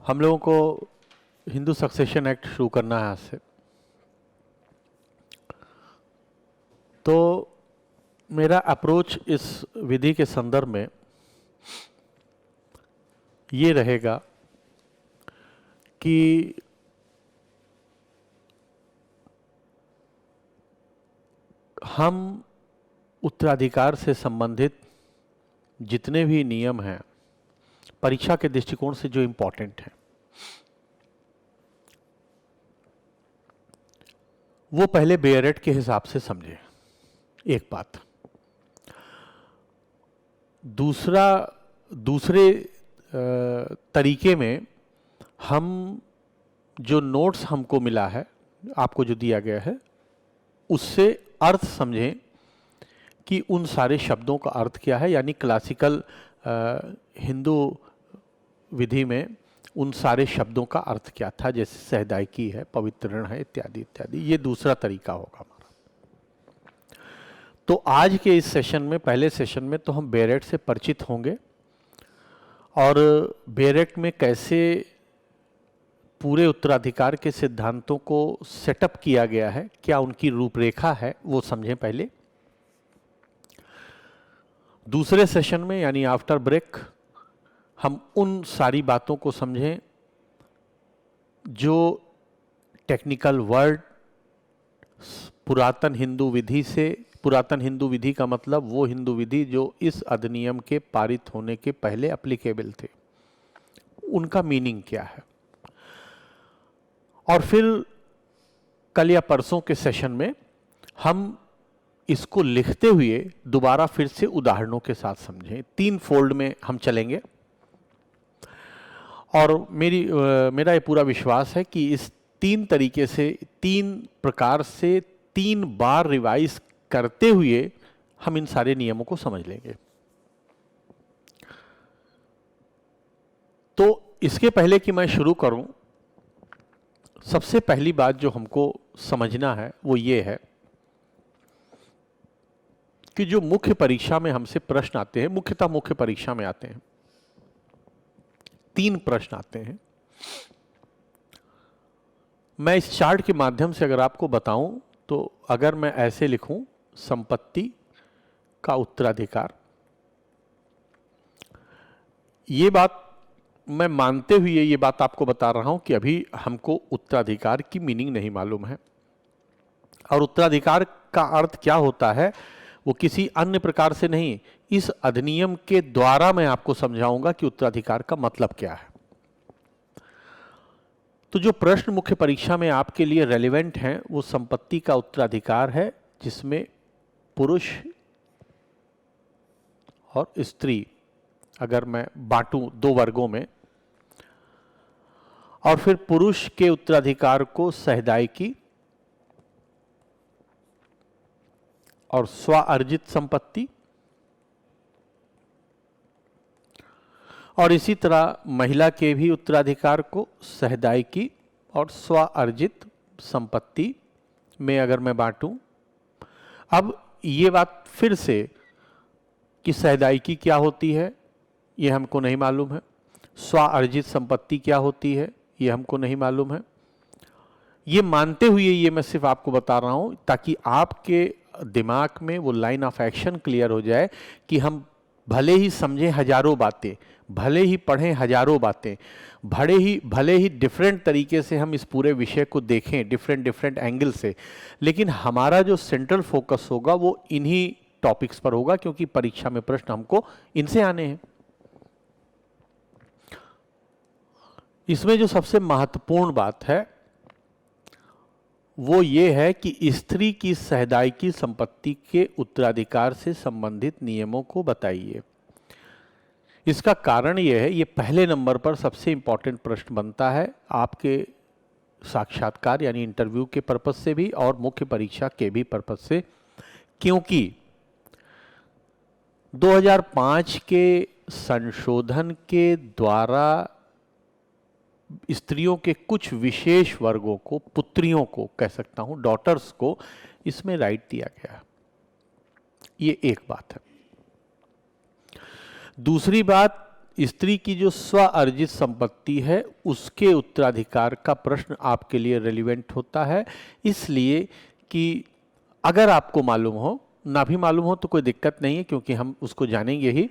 हम लोगों को हिंदू सक्सेशन एक्ट शुरू करना है आज से। तो मेरा अप्रोच इस विधि के संदर्भ में ये रहेगा कि हम उत्तराधिकार से संबंधित जितने भी नियम हैं परीक्षा के दृष्टिकोण से जो इम्पोर्टेंट हैं वो पहले बेयरेट के हिसाब से समझें, एक बात। दूसरे तरीके में हम जो नोट्स हमको मिला है, आपको जो दिया गया है, उससे अर्थ समझें कि उन सारे शब्दों का अर्थ क्या है। यानी क्लासिकल हिंदू विधि में उन सारे शब्दों का अर्थ क्या था, जैसे सहदायकी है, पवित्रण है, इत्यादि इत्यादि। ये दूसरा तरीका होगा हमारा। तो आज के इस सेशन में, पहले सेशन में, तो हम बेयरेट से परिचित होंगे और बेयरेट में कैसे पूरे उत्तराधिकार के सिद्धांतों को सेटअप किया गया है, क्या उनकी रूपरेखा है, वो समझें पहले। दूसरे सेशन में यानी आफ्टर ब्रेक हम उन सारी बातों को समझें जो टेक्निकल वर्ड पुरातन हिंदू विधि से, पुरातन हिंदू विधि का मतलब वो हिंदू विधि जो इस अधिनियम के पारित होने के पहले एप्लीकेबल थे, उनका मीनिंग क्या है। और फिर कल या परसों के सेशन में हम इसको लिखते हुए दोबारा फिर से उदाहरणों के साथ समझें। 3 फोल्ड में हम चलेंगे और मेरा ये पूरा विश्वास है कि इस 3 तरीके से, 3 प्रकार से 3 बार रिवाइज करते हुए हम इन सारे नियमों को समझ लेंगे। तो इसके पहले कि मैं शुरू करूं, सबसे पहली बात जो हमको समझना है वो ये है कि जो मुख्य परीक्षा में हमसे प्रश्न आते हैं, मुख्यतः मुख्य परीक्षा में आते हैं, 3 प्रश्न आते हैं। मैं इस चार्ट के माध्यम से अगर आपको बताऊं तो अगर मैं ऐसे लिखूं, संपत्ति का उत्तराधिकार, ये बात मैं मानते हुए ये बात आपको बता रहा हूं कि अभी हमको उत्तराधिकार की मीनिंग नहीं मालूम है और उत्तराधिकार का अर्थ क्या होता है वो किसी अन्य प्रकार से नहीं, इस अधिनियम के द्वारा मैं आपको समझाऊंगा कि उत्तराधिकार का मतलब क्या है। तो जो प्रश्न मुख्य परीक्षा में आपके लिए रेलेवेंट हैं वो संपत्ति का उत्तराधिकार है, जिसमें पुरुष और स्त्री अगर मैं बांटूं 2 वर्गों में, और फिर पुरुष के उत्तराधिकार को सहदायकी और स्वार्जित संपत्ति, और इसी तरह महिला के भी उत्तराधिकार को सहदायकी और स्वार्जित संपत्ति में अगर मैं बांटूं। अब ये बात फिर से कि सहदायकी क्या होती है ये हमको नहीं मालूम है, स्वार्जित संपत्ति क्या होती है ये हमको नहीं मालूम है। ये मानते हुए ये मैं सिर्फ आपको बता रहा हूं ताकि आपके दिमाग में वो लाइन ऑफ एक्शन क्लियर हो जाए कि हम भले ही समझें हजारों बातें, भले ही पढ़ें हजारों बातें, भले ही डिफरेंट तरीके से हम इस पूरे विषय को देखें, डिफरेंट एंगल से, लेकिन हमारा जो सेंट्रल फोकस होगा वो इन्हीं टॉपिक्स पर होगा, क्योंकि परीक्षा में प्रश्न हमको इनसे आने हैं। इसमें जो सबसे महत्वपूर्ण बात है वो ये है कि स्त्री की सहदायकी संपत्ति के उत्तराधिकार से संबंधित नियमों को बताइए। इसका कारण ये है, ये पहले नंबर पर सबसे इंपॉर्टेंट प्रश्न बनता है आपके साक्षात्कार यानी इंटरव्यू के पर्पस से भी और मुख्य परीक्षा के भी पर्पस से, क्योंकि 2005 के संशोधन के द्वारा स्त्रियों के कुछ विशेष वर्गों को, पुत्रियों को कह सकता हूं, डॉटर्स को इसमें राइट दिया गया। ये एक बात है। दूसरी बात, स्त्री की जो स्व अर्जित संपत्ति है उसके उत्तराधिकार का प्रश्न आपके लिए रेलिवेंट होता है, इसलिए कि अगर आपको मालूम हो, ना भी मालूम हो तो कोई दिक्कत नहीं है क्योंकि हम उसको जानेंगे ही।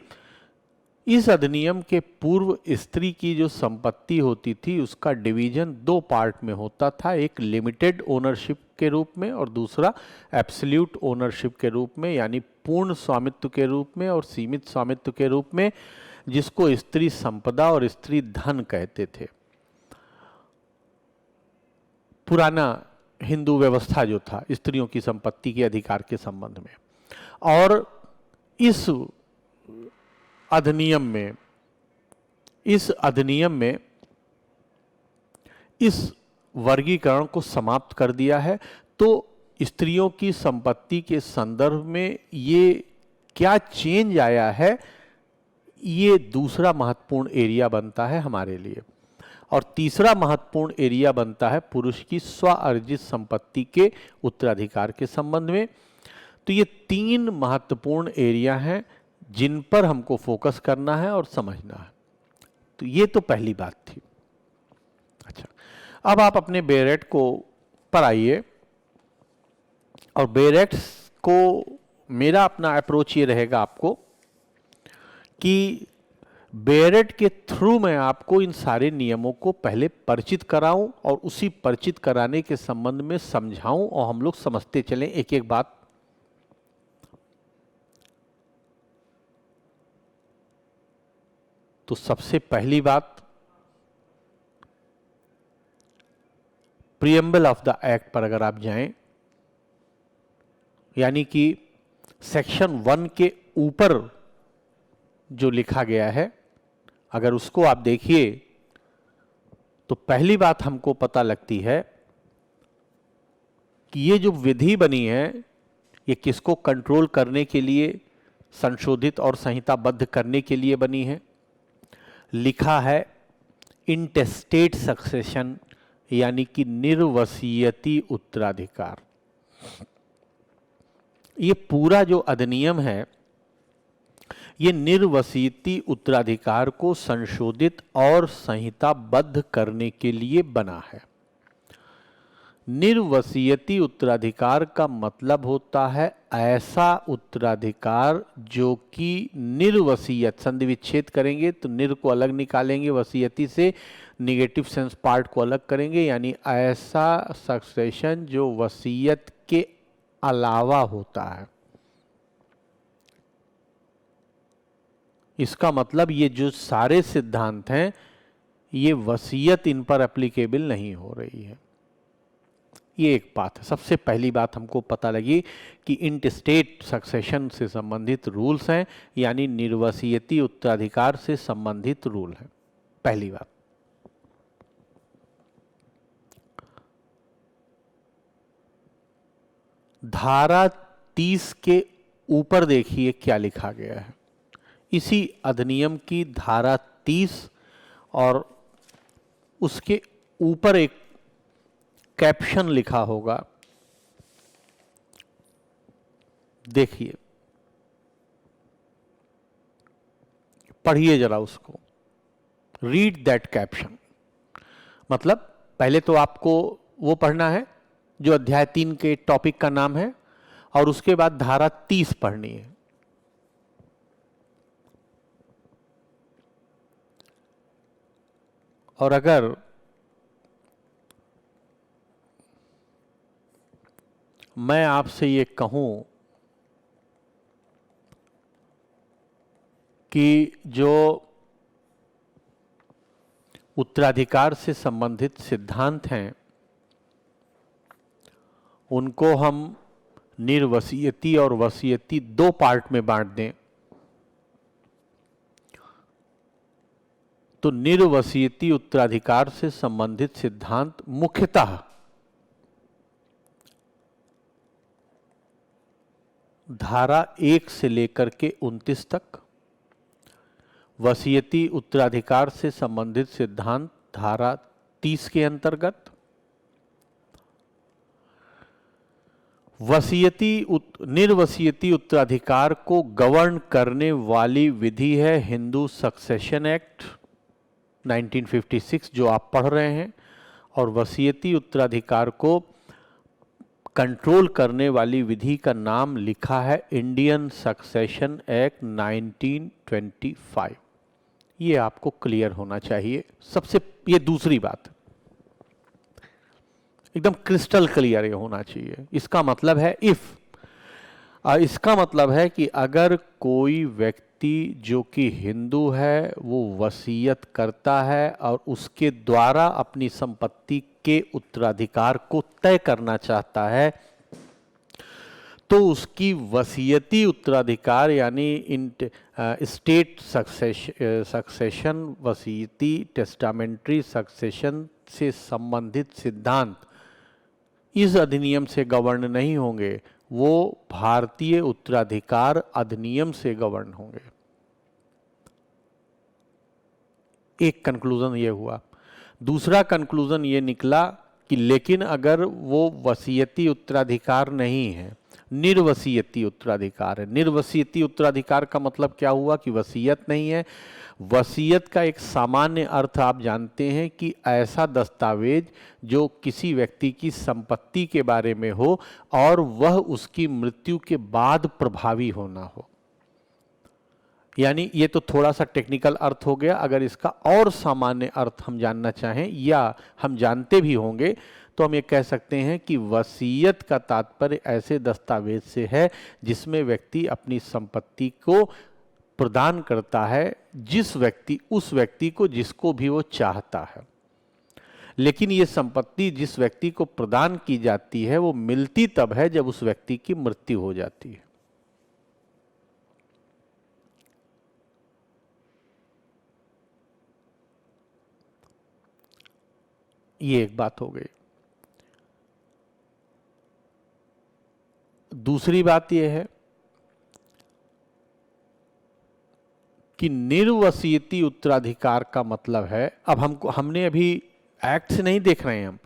इस अधिनियम के पूर्व स्त्री की जो संपत्ति होती थी उसका डिवीजन दो पार्ट में होता था, एक लिमिटेड ओनरशिप के रूप में और दूसरा एब्सोल्यूट ओनरशिप के रूप में, यानी पूर्ण स्वामित्व के रूप में और सीमित स्वामित्व के रूप में, जिसको स्त्री संपदा और स्त्री धन कहते थे। पुराना हिंदू व्यवस्था जो था स्त्रियों की संपत्ति के अधिकार के संबंध में, और इस अधिनियम में इस वर्गीकरण को समाप्त कर दिया है। तो स्त्रियों की संपत्ति के संदर्भ में ये क्या चेंज आया है, ये दूसरा महत्वपूर्ण एरिया बनता है हमारे लिए। और तीसरा महत्वपूर्ण एरिया बनता है पुरुष की स्व अर्जित संपत्ति के उत्तराधिकार के संबंध में। तो ये तीन महत्वपूर्ण एरिया हैं जिन पर हमको फोकस करना है और समझना है। तो ये तो पहली बात थी। अच्छा, अब आप अपने बेरेट को पर आइए, और बेरेट्स को मेरा अपना अप्रोच ये रहेगा आपको कि बेरेट के थ्रू मैं आपको इन सारे नियमों को पहले परिचित कराऊं और उसी परिचित कराने के संबंध में समझाऊं और हम लोग समझते चलें एक एक बात। तो सबसे पहली बात, प्रीएम्बल ऑफ द एक्ट पर अगर आप जाएं, यानी कि सेक्शन 1 के ऊपर जो लिखा गया है, अगर उसको आप देखिए तो पहली बात हमको पता लगती है कि ये जो विधि बनी है ये किसको कंट्रोल करने के लिए, संशोधित और संहिताबद्ध करने के लिए बनी है। लिखा है इंटेस्टेट सक्सेशन, यानी कि निर्वसीयती उत्तराधिकार। ये पूरा जो अधिनियम है ये निर्वसीयती उत्तराधिकार को संशोधित और संहिताबद्ध करने के लिए बना है। निर्वसीयती उत्तराधिकार का मतलब होता है ऐसा उत्तराधिकार जो कि निर्वसीयत, संधि विच्छेद करेंगे तो निर को अलग निकालेंगे, वसीयती से निगेटिव सेंस पार्ट को अलग करेंगे, यानी ऐसा सक्सेशन जो वसीयत के अलावा होता है। इसका मतलब ये जो सारे सिद्धांत हैं ये वसीयत इन पर एप्लीकेबल नहीं हो रही है। ये एक बात है। सबसे पहली बात हमको पता लगी कि इंटस्टेट सक्सेशन से संबंधित रूल्स हैं, यानी निर्वसीयती उत्तराधिकार से संबंधित रूल है। पहली बात। धारा 30 के ऊपर देखिए क्या लिखा गया है। इसी अधिनियम की धारा 30 और उसके ऊपर एक कैप्शन लिखा होगा, देखिए, पढ़िए जरा उसको, रीड दैट कैप्शन। मतलब पहले तो आपको वो पढ़ना है जो अध्याय 3 के टॉपिक का नाम है, और उसके बाद धारा 30 पढ़नी है। और अगर मैं आपसे ये कहूं कि जो उत्तराधिकार से संबंधित सिद्धांत हैं उनको हम निर्वसीयती और वसीयती दो पार्ट में बांट दें, तो निर्वसीयती उत्तराधिकार से संबंधित सिद्धांत मुख्यतः धारा 1 से लेकर के 29 तक, वसीयती उत्तराधिकार से संबंधित सिद्धांत धारा 30 के अंतर्गत, निर्वसीयती उत्तराधिकार को गवर्न करने वाली विधि है हिंदू सक्सेशन एक्ट 1956 जो आप पढ़ रहे हैं, और वसीयती उत्तराधिकार को कंट्रोल करने वाली विधि का नाम लिखा है इंडियन सक्सेशन एक्ट 1925। ये आपको क्लियर होना चाहिए। सबसे ये दूसरी बात, एकदम क्रिस्टल क्लियर ये होना चाहिए। इसका मतलब है इसका मतलब है कि अगर कोई व्यक्ति जो कि हिंदू है वो वसीयत करता है और उसके द्वारा अपनी संपत्ति के उत्तराधिकार को तय करना चाहता है, तो उसकी वसीयती उत्तराधिकार यानी स्टेट सक्सेशन वसीयती टेस्टामेंट्री सक्सेशन से संबंधित सिद्धांत इस अधिनियम से गवर्न नहीं होंगे, वो भारतीय उत्तराधिकार अधिनियम से गवर्न होंगे। एक कंक्लूजन ये हुआ। दूसरा कंक्लूजन ये निकला कि लेकिन अगर वो वसीयती उत्तराधिकार नहीं है, निर्वसीयती उत्तराधिकार है। निर्वसीयती उत्तराधिकार का मतलब क्या हुआ कि वसीयत नहीं है। वसीयत का एक सामान्य अर्थ आप जानते हैं कि ऐसा दस्तावेज जो किसी व्यक्ति की संपत्ति के बारे में हो और वह उसकी मृत्यु के बाद प्रभावी होना हो। यानी ये तो थोड़ा सा टेक्निकल अर्थ हो गया। अगर इसका और सामान्य अर्थ हम जानना चाहें या हम जानते भी होंगे तो हम ये कह सकते हैं कि वसीयत का तात्पर्य ऐसे दस्तावेज से है जिसमें व्यक्ति अपनी संपत्ति को प्रदान करता है उस व्यक्ति को जिसको भी वो चाहता है। लेकिन ये संपत्ति जिस व्यक्ति को प्रदान की जाती है वो मिलती तब है जब उस व्यक्ति की मृत्यु हो जाती है। ये एक बात हो गई। दूसरी बात यह है कि निर्वसीयती उत्तराधिकार का मतलब है, अब हमने अभी एक्ट से नहीं देख रहे हैं,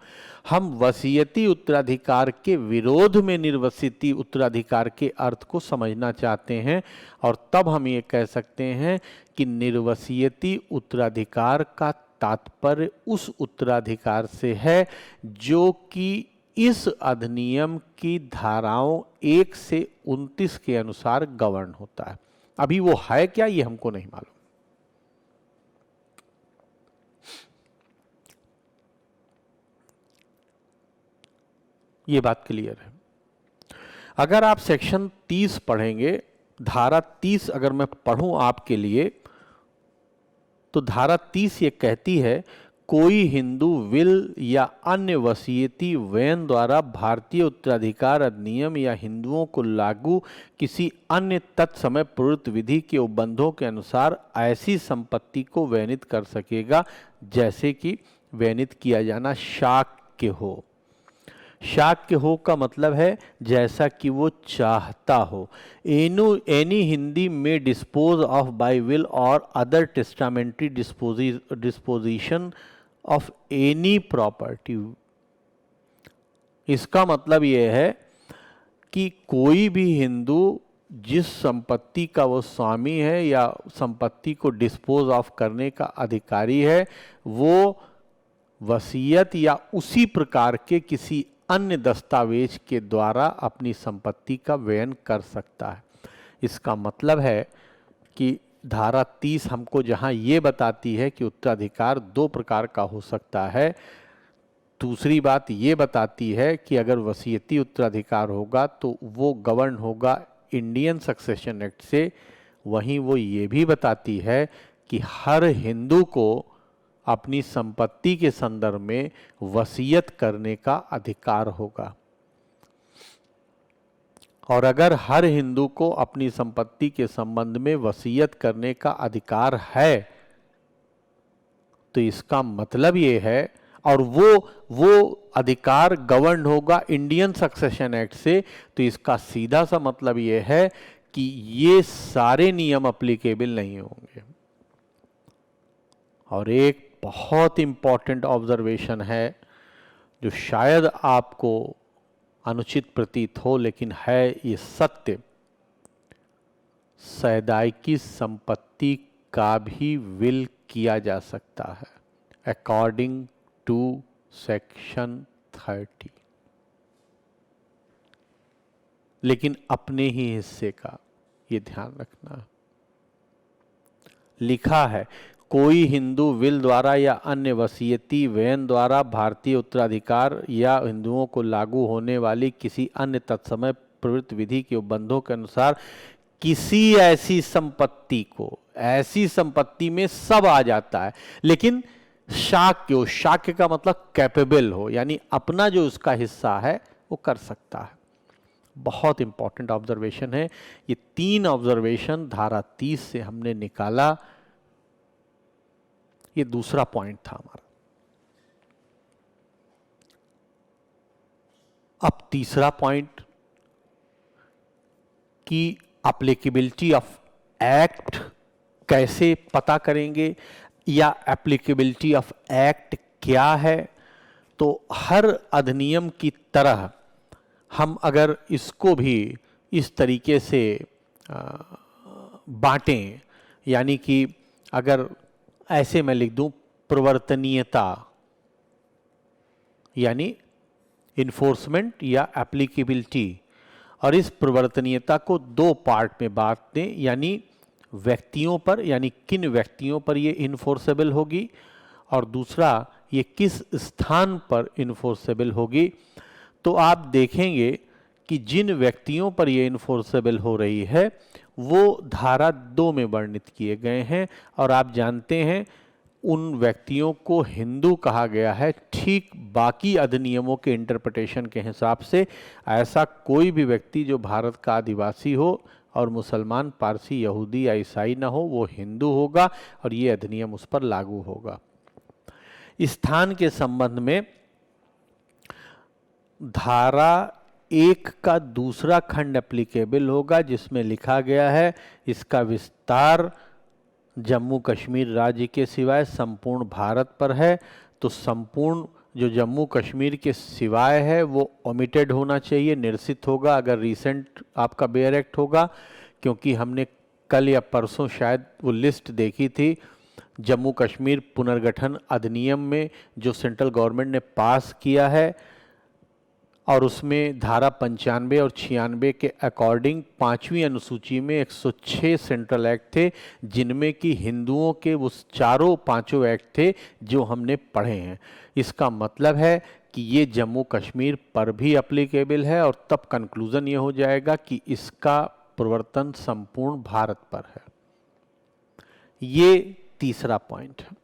हम वसीयती उत्तराधिकार के विरोध में निर्वसीयती उत्तराधिकार के अर्थ को समझना चाहते हैं। और तब हम ये कह सकते हैं कि निर्वसीयती उत्तराधिकार का तात्पर्य उस उत्तराधिकार से है जो कि इस अधिनियम की धाराओं 1 से 29 के अनुसार गवर्न होता है। अभी वो है क्या ये हमको नहीं मालूम। ये बात क्लियर है। अगर आप सेक्शन 30 पढ़ेंगे, धारा 30 अगर मैं पढ़ूं आपके लिए, तो धारा 30 ये कहती है कोई हिंदू विल या अन्य वसीयती वयन द्वारा भारतीय उत्तराधिकार अधिनियम या हिंदुओं को लागू किसी अन्य तत्समय प्रवृत्त विधि के उपबंधों के अनुसार ऐसी संपत्ति को वयनित कर सकेगा जैसे कि वयनित किया जाना शाक्य हो। शाक्य हो का मतलब है जैसा कि वो चाहता हो। एनी हिंदी में डिस्पोज ऑफ बाय विल और other testamentary disposition of any property. इसका मतलब यह है कि कोई भी हिंदू जिस संपत्ति का वो स्वामी है या संपत्ति को डिस्पोज ऑफ करने का अधिकारी है, वो वसीयत या उसी प्रकार के किसी अन्य दस्तावेज के द्वारा अपनी संपत्ति का व्ययन कर सकता है। इसका मतलब है कि धारा 30 हमको जहां ये बताती है कि उत्तराधिकार 2 प्रकार का हो सकता है, दूसरी बात ये बताती है कि अगर वसीयती उत्तराधिकार होगा तो वो गवर्न होगा इंडियन सक्सेशन एक्ट से। वहीं वो ये भी बताती है कि हर हिंदू को अपनी संपत्ति के संदर्भ में वसीयत करने का अधिकार होगा। और अगर हर हिंदू को अपनी संपत्ति के संबंध में वसीयत करने का अधिकार है तो इसका मतलब ये है, और वो अधिकार गवर्न होगा इंडियन सक्सेशन एक्ट से, तो इसका सीधा सा मतलब ये है कि ये सारे नियम अप्लीकेबल नहीं होंगे। और एक बहुत इंपॉर्टेंट ऑब्जर्वेशन है जो शायद आपको अनुचित प्रतीत हो, लेकिन है ये सत्य, सैदाइकी संपत्ति का भी विल किया जा सकता है अकॉर्डिंग टू सेक्शन 30, लेकिन अपने ही हिस्से का, ये ध्यान रखना। लिखा है कोई हिंदू विल द्वारा या अन्य वसीयती वयन द्वारा भारतीय उत्तराधिकार या हिंदुओं को लागू होने वाली किसी अन्य तत्समय प्रवृत्त विधि के उपबंधों के अनुसार किसी ऐसी संपत्ति को, ऐसी संपत्ति में सब आ जाता है, लेकिन शाक्य हो, शाक्य का मतलब कैपेबल हो, यानी अपना जो उसका हिस्सा है वो कर सकता है। बहुत इंपॉर्टेंट ऑब्जर्वेशन है ये। 3 ऑब्जर्वेशन धारा 30 से हमने निकाला। ये दूसरा पॉइंट था हमारा। अब तीसरा पॉइंट कि एप्लीकेबिलिटी ऑफ एक्ट कैसे पता करेंगे या एप्लीकेबिलिटी ऑफ एक्ट क्या है। तो हर अधिनियम की तरह हम अगर इसको भी इस तरीके से बांटें, यानी कि अगर ऐसे मैं लिख दूं प्रवर्तनीयता यानी इन्फोर्समेंट या एप्लीकेबिलिटी, और इस प्रवर्तनीयता को 2 पार्ट में बांट दें, यानी व्यक्तियों पर, यानी किन व्यक्तियों पर ये इन्फोर्सेबल होगी, और दूसरा ये किस स्थान पर इन्फोर्सेबल होगी। तो आप देखेंगे कि जिन व्यक्तियों पर ये इन्फोर्सेबल हो रही है वो धारा 2 में वर्णित किए गए हैं, और आप जानते हैं उन व्यक्तियों को हिंदू कहा गया है। ठीक बाकी अधिनियमों के इंटरप्रिटेशन के हिसाब से ऐसा कोई भी व्यक्ति जो भारत का आदिवासी हो और मुसलमान, पारसी, यहूदी या ईसाई ना हो, वो हिंदू होगा और ये अधिनियम उस पर लागू होगा। स्थान के संबंध में धारा 1 का दूसरा खंड एप्लीकेबल होगा, जिसमें लिखा गया है इसका विस्तार जम्मू कश्मीर राज्य के सिवाय संपूर्ण भारत पर है। तो संपूर्ण जो जम्मू कश्मीर के सिवाय है वो ओमिटेड होना चाहिए, निरसित होगा अगर रीसेंट आपका बेयर एक्ट होगा, क्योंकि हमने कल या परसों शायद वो लिस्ट देखी थी जम्मू कश्मीर पुनर्गठन अधिनियम में जो सेंट्रल गवर्नमेंट ने पास किया है, और उसमें धारा 95 और 96 के अकॉर्डिंग 5वीं अनुसूची में 106 सेंट्रल एक्ट थे, जिनमें कि हिंदुओं के वो चारों 5 एक्ट थे जो हमने पढ़े हैं। इसका मतलब है कि ये जम्मू कश्मीर पर भी एप्लीकेबल है, और तब कंक्लूजन ये हो जाएगा कि इसका प्रवर्तन संपूर्ण भारत पर है। ये तीसरा पॉइंट है।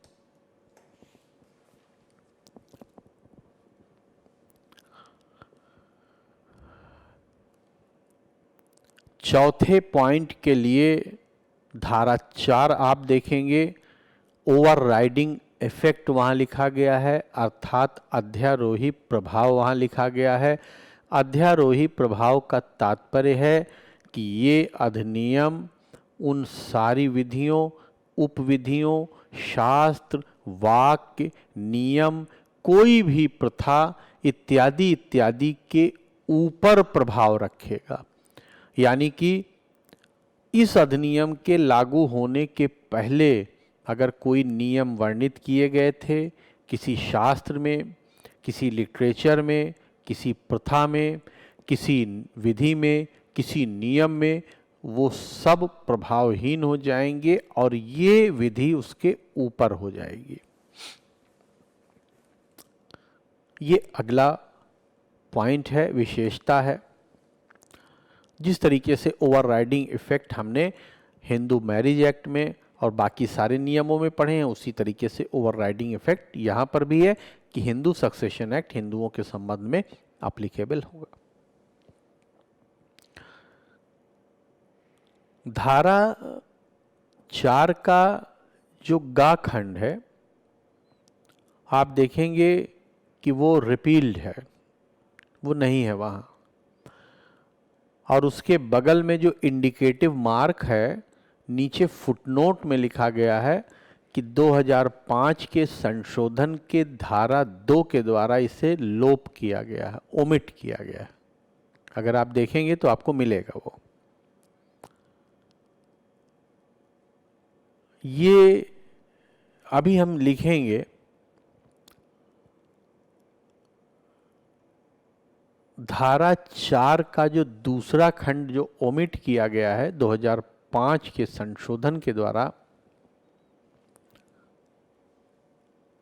चौथे पॉइंट के लिए धारा 4 आप देखेंगे, ओवरराइडिंग इफेक्ट वहाँ लिखा गया है, अर्थात अध्यारोही प्रभाव वहाँ लिखा गया है। अध्यारोही प्रभाव का तात्पर्य है कि ये अधिनियम उन सारी विधियों, उपविधियों, शास्त्र, वाक्य, नियम, कोई भी प्रथा इत्यादि इत्यादि के ऊपर प्रभाव रखेगा। यानी कि इस अधिनियम के लागू होने के पहले अगर कोई नियम वर्णित किए गए थे किसी शास्त्र में, किसी लिटरेचर में, किसी प्रथा में, किसी विधि में, किसी नियम में, वो सब प्रभावहीन हो जाएंगे और ये विधि उसके ऊपर हो जाएगी। ये अगला पॉइंट है, विशेषता है। जिस तरीके से ओवरराइडिंग इफेक्ट हमने हिंदू मैरिज एक्ट में और बाकी सारे नियमों में पढ़े हैं, उसी तरीके से ओवरराइडिंग इफेक्ट यहाँ पर भी है कि हिंदू सक्सेशन एक्ट हिंदुओं के संबंध में एप्लीकेबल होगा। धारा 4 का जो गा खंड है आप देखेंगे कि वो रिपील्ड है, वो नहीं है वहाँ, और उसके बगल में जो इंडिकेटिव मार्क है नीचे फुटनोट में लिखा गया है कि 2005 के संशोधन के धारा 2 के द्वारा इसे लोप किया गया है, ओमिट किया गया है। अगर आप देखेंगे तो आपको मिलेगा वो। ये अभी हम लिखेंगे धारा 4 का जो दूसरा खंड जो ओमिट किया गया है 2005 के संशोधन के द्वारा,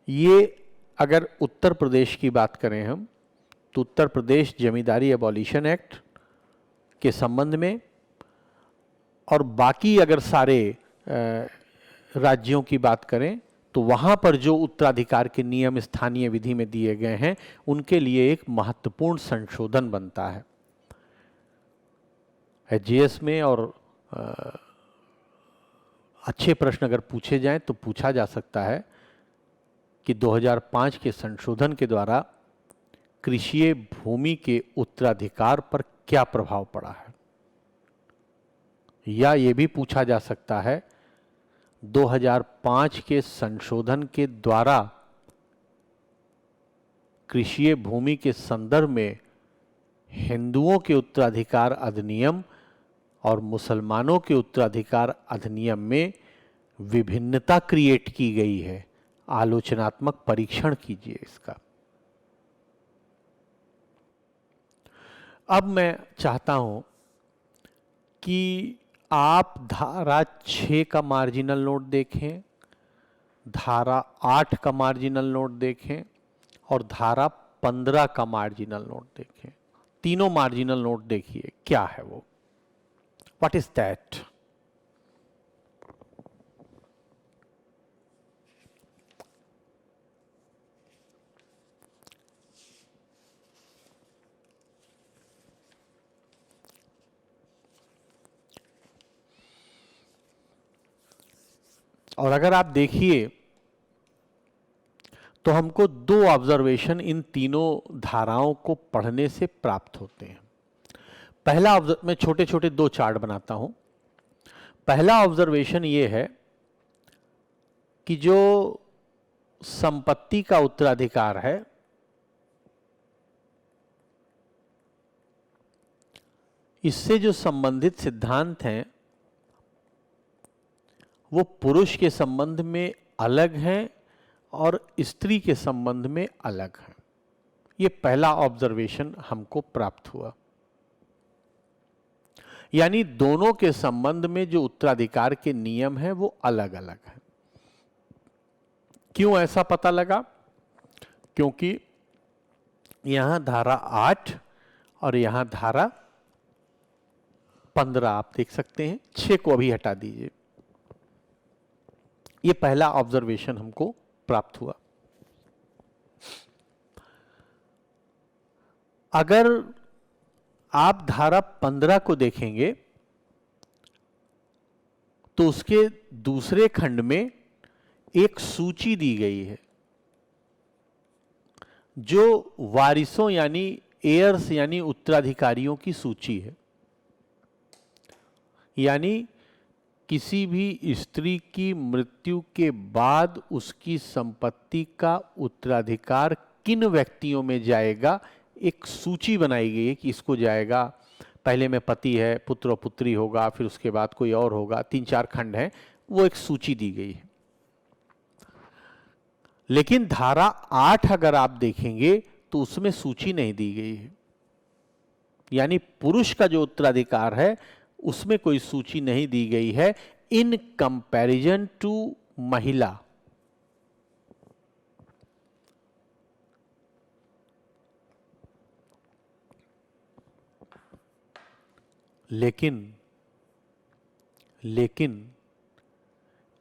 ये अगर उत्तर प्रदेश की बात करें हम तो उत्तर प्रदेश जमींदारी एबॉलिशन एक्ट के संबंध में, और बाकी अगर सारे राज्यों की बात करें तो वहाँ पर जो उत्तराधिकार के नियम स्थानीय विधि में दिए गए हैं उनके लिए एक महत्वपूर्ण संशोधन बनता है। एचजीएस में और अच्छे प्रश्न अगर पूछे जाएं तो पूछा जा सकता है कि 2005 के संशोधन के द्वारा कृषि भूमि के उत्तराधिकार पर क्या प्रभाव पड़ा है, या ये भी पूछा जा सकता है 2005 के संशोधन के द्वारा कृषि भूमि के संदर्भ में हिंदुओं के उत्तराधिकार अधिनियम और मुसलमानों के उत्तराधिकार अधिनियम में विभिन्नता क्रिएट की गई है। आलोचनात्मक परीक्षण कीजिए इसका। अब मैं चाहता हूं कि आप धारा 6 का मार्जिनल नोट देखें, धारा 8 का मार्जिनल नोट देखें और धारा 15 का मार्जिनल नोट देखें। तीनों मार्जिनल नोट देखिए क्या है वो, व्हाट इज दैट। और अगर आप देखिए तो हमको दो ऑब्जर्वेशन इन तीनों धाराओं को पढ़ने से प्राप्त होते हैं। पहला मैं छोटे छोटे दो चार्ट बनाता हूं। पहला ऑब्जर्वेशन ये है कि जो संपत्ति का उत्तराधिकार है इससे जो संबंधित सिद्धांत हैं वो पुरुष के संबंध में अलग हैं और स्त्री के संबंध में अलग हैं। ये पहला ऑब्जर्वेशन हमको प्राप्त हुआ, यानी दोनों के संबंध में जो उत्तराधिकार के नियम हैं वो अलग अलग हैं। क्यों ऐसा पता लगा? क्योंकि यहां धारा 8 और यहां धारा 15 आप देख सकते हैं। 6 को अभी हटा दीजिए। ये पहला ऑब्जर्वेशन हमको प्राप्त हुआ। अगर आप धारा 15 को देखेंगे तो उसके दूसरे खंड में एक सूची दी गई है जो वारिसों यानी एयर्स यानी उत्तराधिकारियों की सूची है। यानी किसी भी स्त्री की मृत्यु के बाद उसकी संपत्ति का उत्तराधिकार किन व्यक्तियों में जाएगा, एक सूची बनाई गई है कि इसको जाएगा। पहले में पति है, पुत्र और पुत्री होगा, फिर उसके बाद कोई और होगा, 3-4 खंड है, वो एक सूची दी गई है। लेकिन धारा 8 अगर आप देखेंगे तो उसमें सूची नहीं दी गई है। यानी पुरुष का जो उत्तराधिकार है उसमें कोई सूची नहीं दी गई है इन कंपैरिजन टू महिला। लेकिन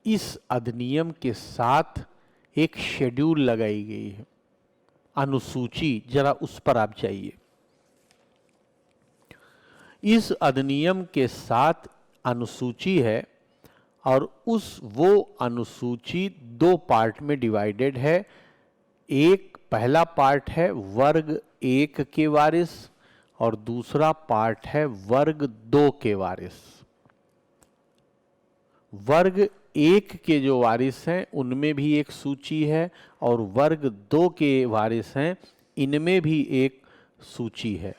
इस अधिनियम के साथ एक शेड्यूल लगाई गई है, अनुसूची। जरा उस पर आप जाइए। इस अधिनियम के साथ अनुसूची है और वो अनुसूची 2 पार्ट में डिवाइडेड है। एक पहला पार्ट है वर्ग 1 के वारिस और दूसरा पार्ट है वर्ग 2 के वारिस। वर्ग 1 के जो वारिस हैं उनमें भी एक सूची है और वर्ग 2 के वारिस हैं इनमें भी एक सूची है।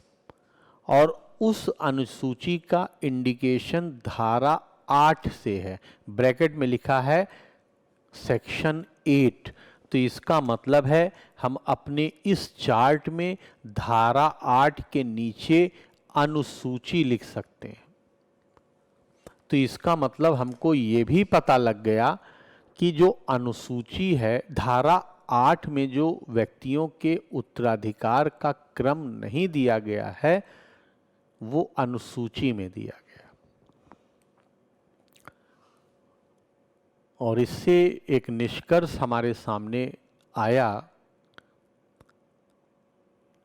और उस अनुसूची का इंडिकेशन धारा 8 से है। ब्रैकेट में लिखा है सेक्शन 8, तो इसका मतलब है हम अपने इस चार्ट में धारा 8 के नीचे अनुसूची लिख सकते हैं। तो इसका मतलब हमको ये भी पता लग गया कि जो अनुसूची है धारा 8 में जो व्यक्तियों के उत्तराधिकार का क्रम नहीं दिया गया है वो अनुसूची में दिया गया। और इससे एक निष्कर्ष हमारे सामने आया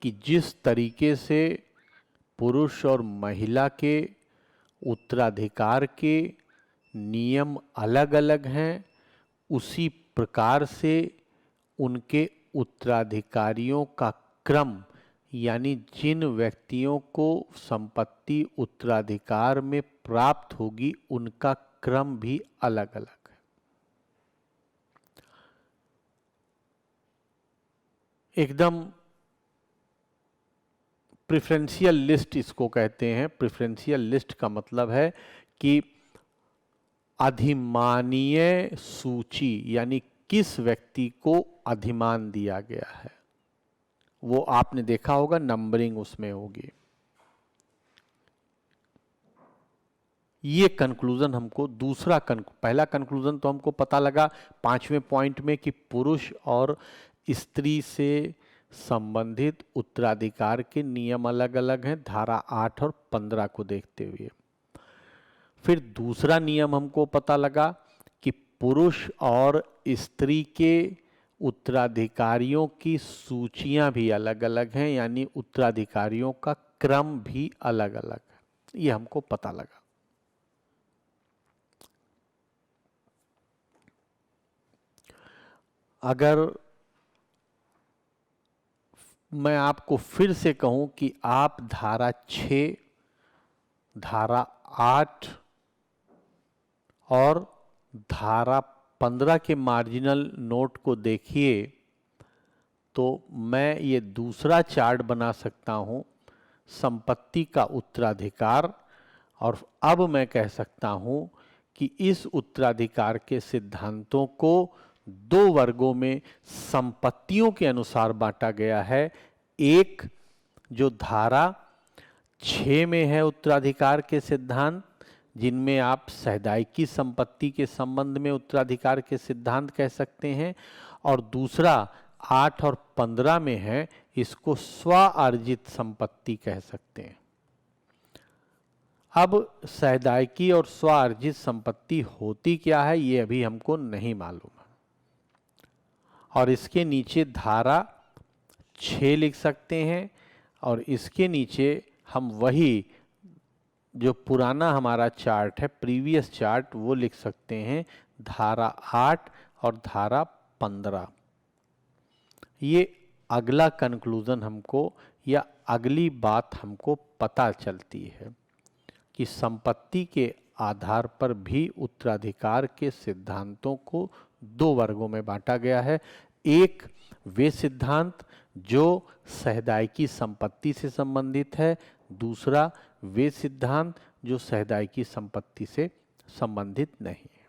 कि जिस तरीके से पुरुष और महिला के उत्तराधिकार के नियम अलग अलग हैं, उसी प्रकार से उनके उत्तराधिकारियों का क्रम, यानी जिन व्यक्तियों को संपत्ति उत्तराधिकार में प्राप्त होगी उनका क्रम भी अलग अलग है। एकदम प्रेफरेंशियल लिस्ट इसको कहते हैं। प्रेफरेंशियल लिस्ट का मतलब है कि अधिमानीय सूची, यानी किस व्यक्ति को अधिमान दिया गया है। वो आपने देखा होगा नंबरिंग उसमें होगी। ये कंक्लूजन हमको पहला कंक्लूजन तो हमको पता लगा 5वें पॉइंट में कि पुरुष और स्त्री से संबंधित उत्तराधिकार के नियम अलग अलग हैं धारा 8 और 15 को देखते हुए। फिर दूसरा नियम हमको पता लगा कि पुरुष और स्त्री के उत्तराधिकारियों की सूचियां भी अलग अलग हैं, यानी उत्तराधिकारियों का क्रम भी अलग अलग है। ये हमको पता लगा। अगर मैं आपको फिर से कहूं कि आप धारा 6, धारा 8 और धारा 15 के मार्जिनल नोट को देखिए तो मैं ये दूसरा चार्ट बना सकता हूं संपत्ति का उत्तराधिकार, और अब मैं कह सकता हूं कि इस उत्तराधिकार के सिद्धांतों को 2 वर्गों में संपत्तियों के अनुसार बांटा गया है। एक जो धारा 6 में है उत्तराधिकार के सिद्धांत, जिनमें आप सहदायिकी संपत्ति के संबंध में उत्तराधिकार के सिद्धांत कह सकते हैं, और दूसरा 8 और 15 में है, इसको स्वार्जित संपत्ति कह सकते हैं। अब सहदायिकी और स्वार्जित संपत्ति होती क्या है ये अभी हमको नहीं मालूम है, और इसके नीचे धारा 6 लिख सकते हैं, और इसके नीचे हम वही जो पुराना हमारा चार्ट है प्रीवियस चार्ट वो लिख सकते हैं धारा 8 और धारा 15। ये अगला कंक्लूजन हमको या अगली बात हमको पता चलती है कि संपत्ति के आधार पर भी उत्तराधिकार के सिद्धांतों को 2 वर्गों में बांटा गया है। एक वे सिद्धांत जो सहदायिकी संपत्ति से संबंधित है, दूसरा वे सिद्धांत जो सहदायिकी संपत्ति से संबंधित नहीं है।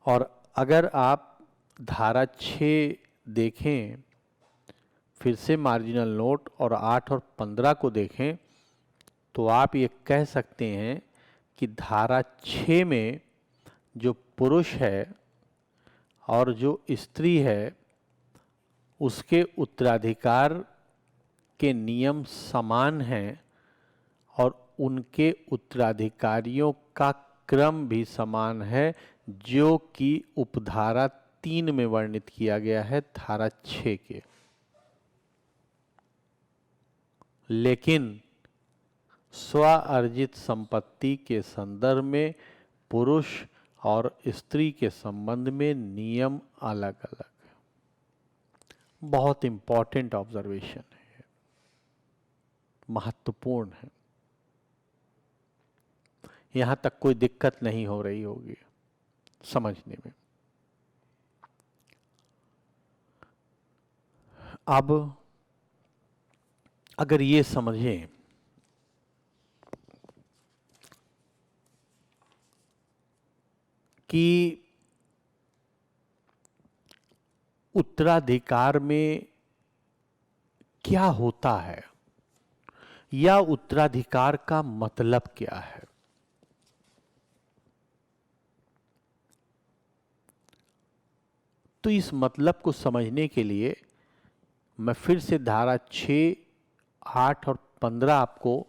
और अगर आप धारा 6 देखें, फिर से मार्जिनल नोट, और 8 और 15 को देखें, तो आप ये कह सकते हैं कि धारा 6 में जो पुरुष है और जो स्त्री है उसके उत्तराधिकार के नियम समान हैं, और उनके उत्तराधिकारियों का क्रम भी समान है, जो कि उपधारा 3 में वर्णित किया गया है धारा 6 के। लेकिन स्वार्जित संपत्ति के संदर्भ में पुरुष और स्त्री के संबंध में नियम अलग अलग है। बहुत इंपॉर्टेंट ऑब्जर्वेशन है, महत्वपूर्ण है। यहां तक कोई दिक्कत नहीं हो रही होगी समझने में। अब अगर ये समझें कि उत्तराधिकार में क्या होता है या उत्तराधिकार का मतलब क्या है, तो इस मतलब को समझने के लिए मैं फिर से धारा 6, 8 और 15 आपको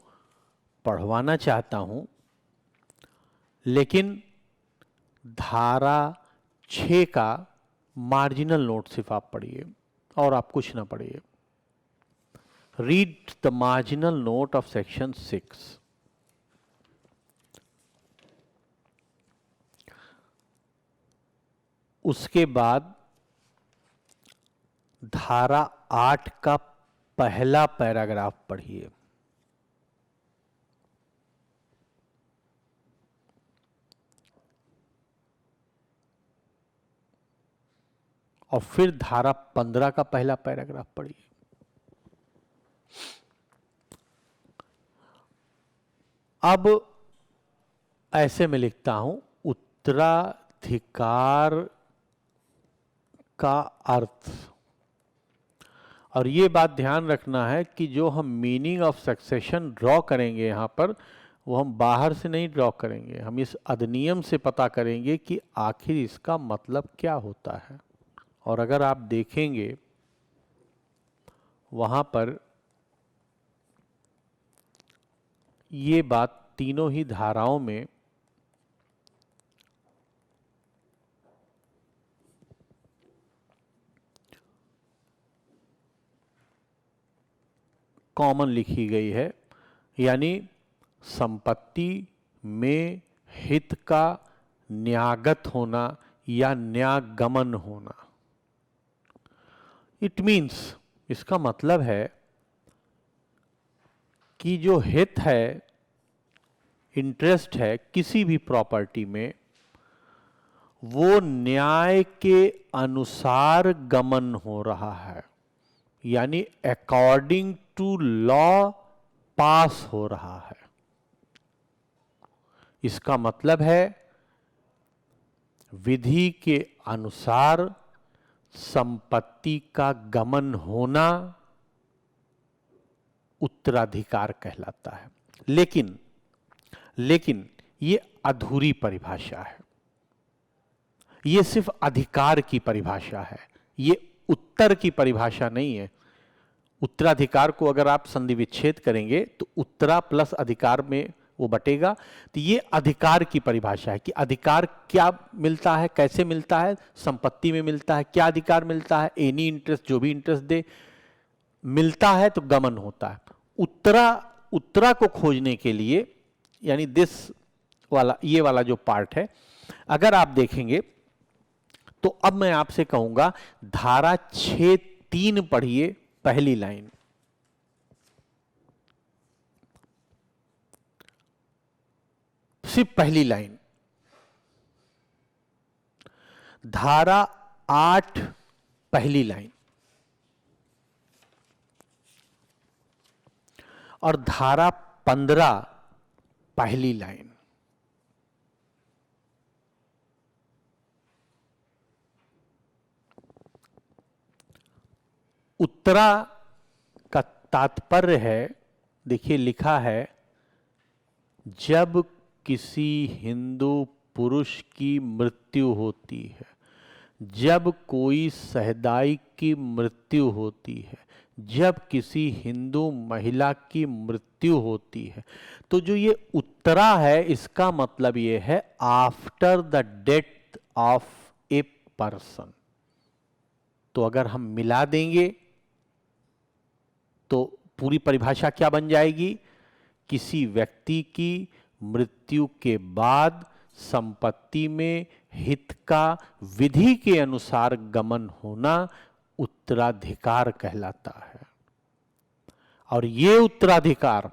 पढ़वाना चाहता हूं, लेकिन धारा 6 का मार्जिनल नोट सिर्फ आप पढ़िए और आप कुछ ना पढ़िए। Read the marginal note of section 6। उसके बाद धारा 8 का पहला पैराग्राफ पढ़िए। और फिर धारा 15 का पहला पैराग्राफ पढ़िए। अब ऐसे में लिखता हूं, उत्तराधिकार का अर्थ, और ये बात ध्यान रखना है कि जो हम मीनिंग ऑफ सक्सेशन ड्रॉ करेंगे यहां पर, वो हम बाहर से नहीं ड्रॉ करेंगे, हम इस अधिनियम से पता करेंगे कि आखिर इसका मतलब क्या होता है। और अगर आप देखेंगे वहां पर ये बात तीनों ही धाराओं में कॉमन लिखी गई है, यानी संपत्ति में हित का न्यागत होना या न्यागमन होना। इट मीन्स, इसका मतलब है कि जो हित है, इंटरेस्ट है किसी भी प्रॉपर्टी में, वो न्याय के अनुसार गमन हो रहा है, यानी अकॉर्डिंग टू लॉ पास हो रहा है। इसका मतलब है विधि के अनुसार संपत्ति का गमन होना उत्तराधिकार कहलाता है। लेकिन ये अधूरी परिभाषा है, ये सिर्फ अधिकार की परिभाषा है, ये उत्तर की परिभाषा नहीं है। उत्तराधिकार को अगर आप संधि विच्छेद करेंगे तो उत्तरा प्लस अधिकार में वो बटेगा। तो ये अधिकार की परिभाषा है कि अधिकार क्या मिलता है, कैसे मिलता है, संपत्ति में मिलता है, क्या अधिकार मिलता है, एनी इंटरेस्ट, जो भी इंटरेस्ट दे मिलता है तो गमन होता है। उत्तरा को खोजने के लिए, यानी दिस वाला, ये वाला जो पार्ट है, अगर आप देखेंगे तो अब मैं आपसे कहूंगा धारा 6(3) पढ़िए, पहली लाइन। सिर्फ पहली लाइन। धारा 8 पहली लाइन और धारा 15 पहली लाइन। उत्तरा का तात्पर्य है, देखिए लिखा है, जब किसी हिंदू पुरुष की मृत्यु होती है, जब कोई सहदाई की मृत्यु होती है, जब किसी हिंदू महिला की मृत्यु होती है, तो जो ये उत्तरा है इसका मतलब ये है after the death of a person. तो अगर हम मिला देंगे तो पूरी परिभाषा क्या बन जाएगी? किसी व्यक्ति की मृत्यु के बाद संपत्ति में हित का विधि के अनुसार गमन होना उत्तराधिकार कहलाता है। और ये उत्तराधिकार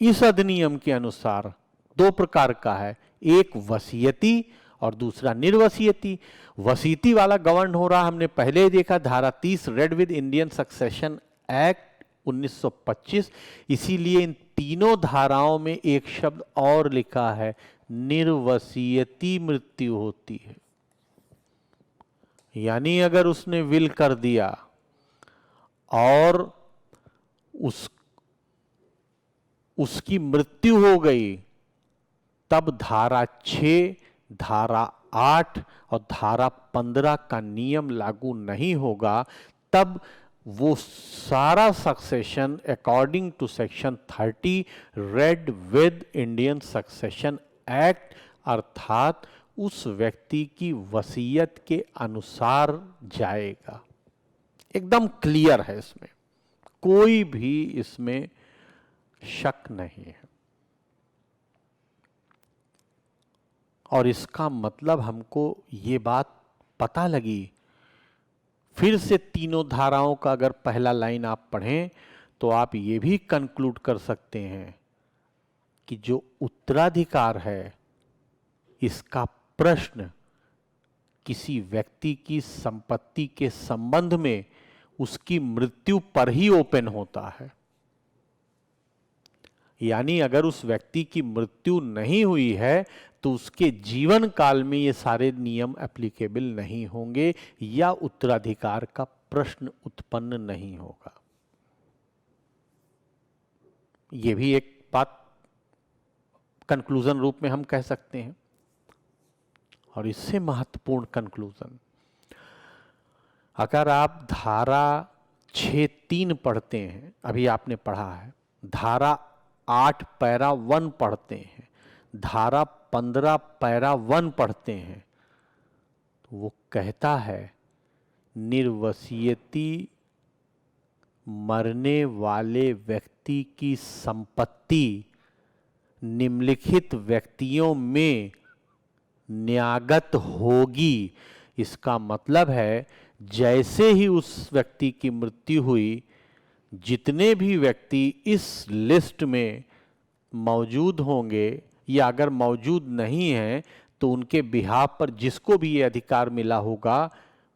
इस अधिनियम के अनुसार दो प्रकार का है, एक वसीयती और दूसरा निर्वसीयती। वसीयती वाला गवर्न हो रहा हमने पहले देखा, धारा 30 read with Indian succession act 1925। इसीलिए इन तीनों धाराओं में एक शब्द और लिखा है, निर्वसीयती मृत्यु होती है। यानी अगर उसने विल कर दिया और उसकी मृत्यु हो गई, तब धारा 6, धारा 8 और धारा 15 का नियम लागू नहीं होगा। तब वो सारा succession according to section 30 read with Indian succession act, अर्थात उस व्यक्ति की वसीयत के अनुसार जाएगा। एकदम क्लियर है, इसमें कोई भी इसमें शक नहीं है। और इसका मतलब हमको ये बात पता लगी, फिर से तीनों धाराओं का अगर पहला लाइन आप पढ़ें तो आप ये भी कंक्लूड कर सकते हैं कि जो उत्तराधिकार है, इसका प्रश्न किसी व्यक्ति की संपत्ति के संबंध में उसकी मृत्यु पर ही ओपन होता है। यानी अगर उस व्यक्ति की मृत्यु नहीं हुई है तो उसके जीवन काल में ये सारे नियम एप्लीकेबल नहीं होंगे या उत्तराधिकार का प्रश्न उत्पन्न नहीं होगा। ये भी एक बात कंक्लूजन रूप में हम कह सकते हैं। और इससे महत्वपूर्ण कंक्लूजन, अगर आप धारा 6(3) पढ़ते हैं, अभी आपने पढ़ा है, धारा 8 पैरा 1 पढ़ते हैं, धारा 15 पैरा 1 पढ़ते हैं, तो वो कहता है निर्वसीयती मरने वाले व्यक्ति की संपत्ति निम्नलिखित व्यक्तियों में न्यागत होगी। इसका मतलब है जैसे ही उस व्यक्ति की मृत्यु हुई, जितने भी व्यक्ति इस लिस्ट में मौजूद होंगे या अगर मौजूद नहीं हैं तो उनके बिहाफ पर जिसको भी ये अधिकार मिला होगा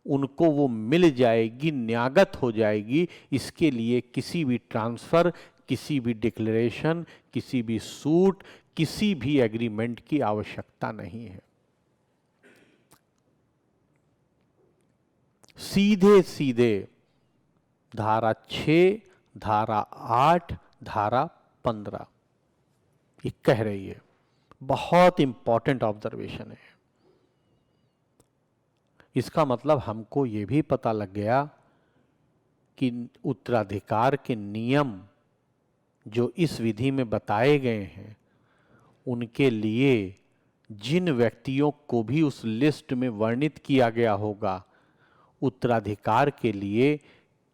उनको वो मिल जाएगी, न्यागत हो जाएगी। इसके लिए किसी भी ट्रांसफर, किसी भी डिक्लेरेशन, किसी भी सूट, किसी भी एग्रीमेंट की आवश्यकता नहीं है। सीधे सीधे धारा 6, धारा 8, धारा 15 ये कह रही है। बहुत इंपॉर्टेंट ऑब्जर्वेशन है। इसका मतलब हमको ये भी पता लग गया कि उत्तराधिकार के नियम जो इस विधि में बताए गए हैं, उनके लिए जिन व्यक्तियों को भी उस लिस्ट में वर्णित किया गया होगा, उत्तराधिकार के लिए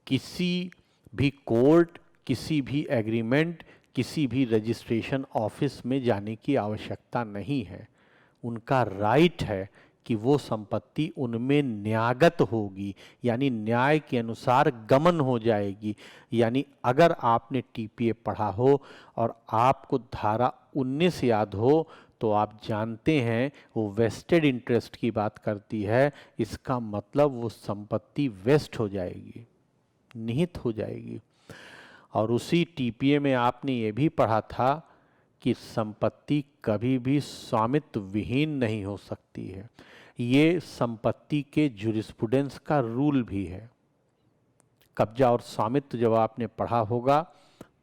किसी भी कोर्ट, किसी भी एग्रीमेंट, किसी भी रजिस्ट्रेशन ऑफिस में जाने की आवश्यकता नहीं है। उनका राइट है कि वो संपत्ति उनमें न्यागत होगी, यानी न्याय के अनुसार गमन हो जाएगी। यानी अगर आपने टीपीए पढ़ा हो और आपको धारा 19 याद हो तो आप जानते हैं वो वेस्टेड इंटरेस्ट की बात करती है। इसका मतलब वो संपत्ति वेस्ट हो जाएगी, निहित हो जाएगी। और उसी टीपीए में आपने ये भी पढ़ा था कि संपत्ति कभी भी स्वामित्व विहीन नहीं हो सकती है। ये संपत्ति के ज्यूरिस्प्रूडेंस का रूल भी है। कब्जा और स्वामित्व जब आपने पढ़ा होगा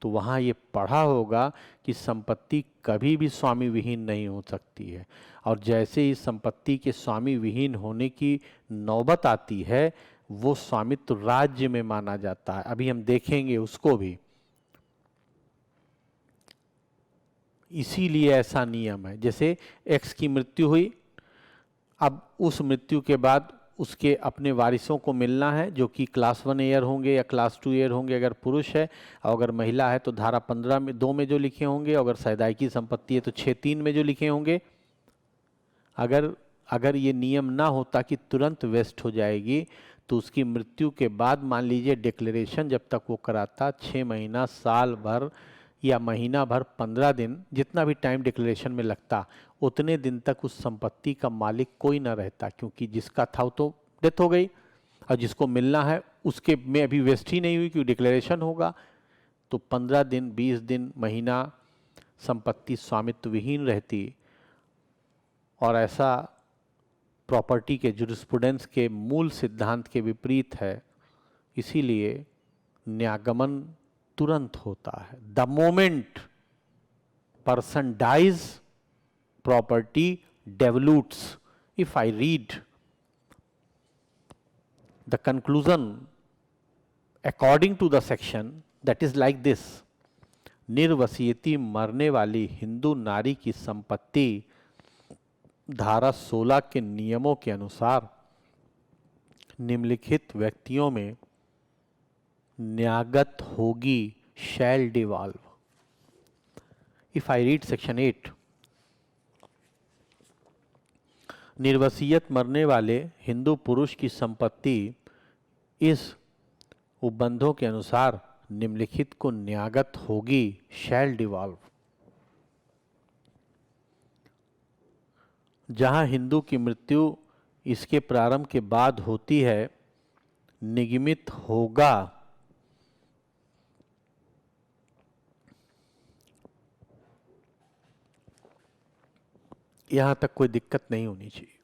तो वहाँ ये पढ़ा होगा कि संपत्ति कभी भी स्वामी विहीन नहीं हो सकती है। और जैसे ही संपत्ति के स्वामी विहीन होने की नौबत आती है, वो स्वामित्व राज्य में माना जाता है। अभी हम देखेंगे उसको भी। इसीलिए ऐसा नियम है। जैसे एक्स की मृत्यु हुई, अब उस मृत्यु के बाद उसके अपने वारिसों को मिलना है, जो कि क्लास 1 एयर होंगे या क्लास 2 एयर होंगे अगर पुरुष है, और अगर महिला है तो धारा 15 में 2 में जो लिखे होंगे, अगर सैदाई संपत्ति है तो 6(3) में जो लिखे होंगे। अगर ये नियम ना होता कि तुरंत वेस्ट हो जाएगी, तो उसकी मृत्यु के बाद मान लीजिए डिक्लेरेशन जब तक वो कराता, 6 महीना, साल भर या महीना भर, 15 दिन, जितना भी टाइम डिक्लेरेशन में लगता, उतने दिन तक उस संपत्ति का मालिक कोई ना रहता, क्योंकि जिसका था वो तो डेथ हो गई और जिसको मिलना है उसके में अभी वेस्ट ही नहीं हुई, क्योंकि डिक्लेरेशन होगा। तो 15 दिन, 20 दिन, महीना संपत्ति स्वामित्व विहीन रहती, और ऐसा प्रॉपर्टी के जुरिस्प्रूडेंस के मूल सिद्धांत के विपरीत है। इसीलिए न्यागमन तुरंत होता है। The moment person dies, property devolutes. If I read the conclusion according to the section, that is like this: निर्वसीयती मरने वाली हिंदू नारी की संपत्ति धारा 16 के नियमों के अनुसार निम्नलिखित व्यक्तियों में न्यागत होगी, shall devolve. If I read section 8, निर्वसीयत मरने वाले हिंदू पुरुष की संपत्ति इस उपबंधों के अनुसार निम्नलिखित को न्यागत होगी, shall devolve. जहां हिंदू की मृत्यु इसके प्रारंभ के बाद होती है, निगमित होगा यहां तक कोई दिक्कत नहीं होनी चाहिए,